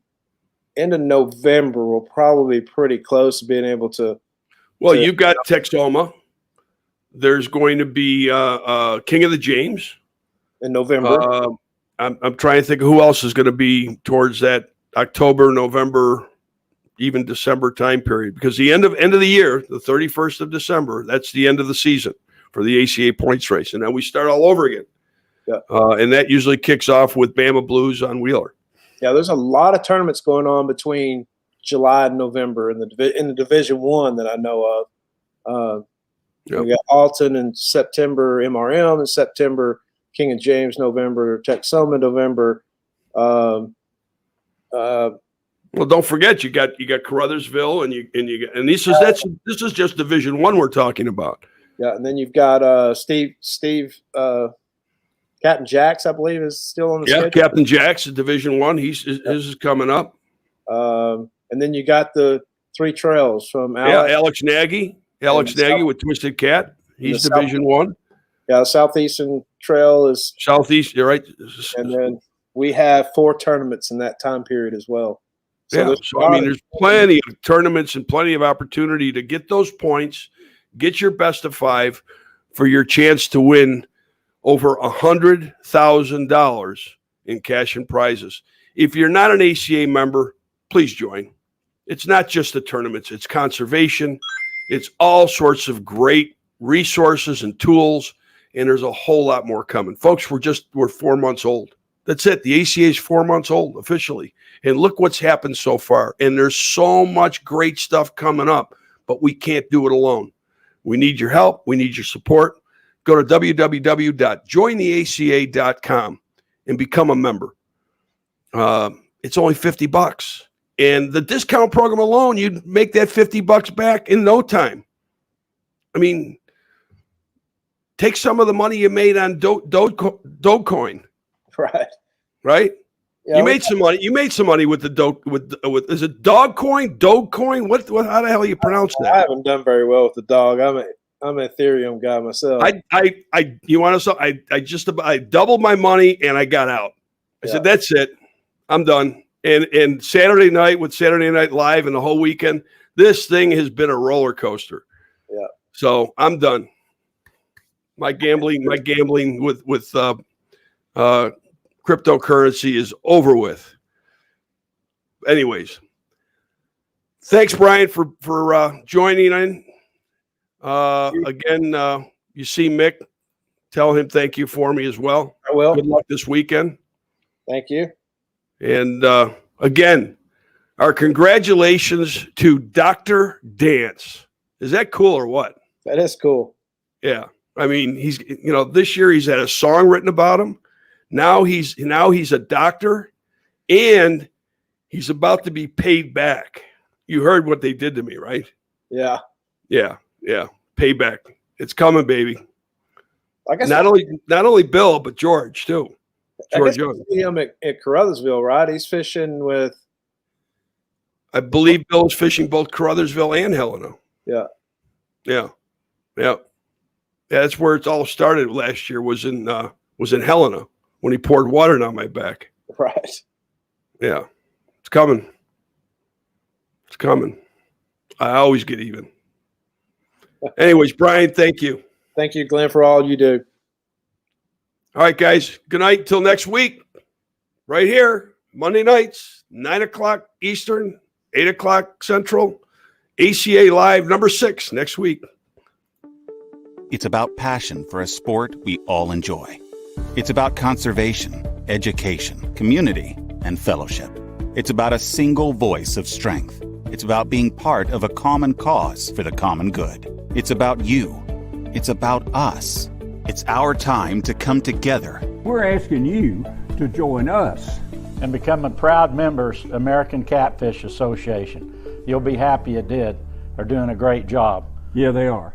end of November will probably be pretty close to being able to. Well, you've got Texoma. There's going to be King of the James in November. I'm trying to think of who else is going to be towards that October, November, even December time period, because the end of the year, the 31st of December, that's the end of the season for the ACA points race. And then we start all over again. Yeah. And that usually kicks off with Bama Blues on Wheeler. Yeah, there's a lot of tournaments going on between July and November in the Division I that I know of. We got Alton in September, MRM in September, King and James November, Texoma November. Well, don't forget you got Caruthersville and this is just Division I we're talking about. Yeah, and then you've got Steve Captain Jacks, I believe, is still on the schedule. Yeah, Captain Jacks is Division I. His is coming up. And then you got the Three Trails from Alex Nagy. Alex Nagy with Twisted Cat. He's Division I. Yeah, Southeastern Trail is Southeast. You're right. And then we have 4 tournaments in that time period as well. So there's plenty of tournaments and plenty of opportunity to get those points, get your best of 5 for your chance to win over $100,000 in cash and prizes. If you're not an ACA member, please join. It's not just the tournaments, it's conservation. It's all sorts of great resources and tools, and there's a whole lot more coming. Folks, we're 4 months old. That's it. The ACA is 4 months old officially. And look what's happened so far. And there's so much great stuff coming up, but we can't do it alone. We need your help. We need your support. Go to www.jointheaca.com and become a member. It's only $50. And the discount program alone, you'd make that $50 back in no time. I mean, take some of the money you made on Dogecoin. Right? Yeah, you made some money. You made some money with the is it Dogecoin? Dogecoin? What? How the hell you pronounce that? I haven't done very well with the dog. I'm an Ethereum guy myself. You want to? I doubled my money and I got out. I said that's it. I'm done. And Saturday night with Saturday Night Live and the whole weekend, this thing has been a roller coaster. Yeah. So I'm done. My gambling with cryptocurrency is over with. Anyways, Thanks, Brian, for joining in. Again, you see Mick, tell him thank you for me as well. I will. Good luck this weekend. Thank you. And again, our congratulations to Dr. Dance. Is that cool or what? That is cool. Yeah. I mean, he's, this year he's had a song written about him. Now he's a doctor, and he's about to be paid back. You heard what they did to me, right? Yeah. Yeah. Payback. It's coming, baby. I guess not only Bill, but George too. George Young. See him at Caruthersville, right? He's fishing with. I believe Bill is fishing both Caruthersville and Helena. Yeah. That's where it all started last year. Was in Helena when he poured water down my back. Right. Yeah, it's coming. It's coming. I always get even. Anyways, Brian, thank you. Thank you, Glenn, for all you do. All right, guys. Good night until next week. Right here, Monday nights, 9 o'clock Eastern, 8 o'clock Central. ACA Live number 6 next week. It's about passion for a sport we all enjoy. It's about conservation, education, community, and fellowship. It's about a single voice of strength. It's about being part of a common cause for the common good. It's about you. It's about us. It's our time to come together. We're asking you to join us and become a proud members American Catfish Association. You'll be happy you did. They're doing a great job. Yeah, they are.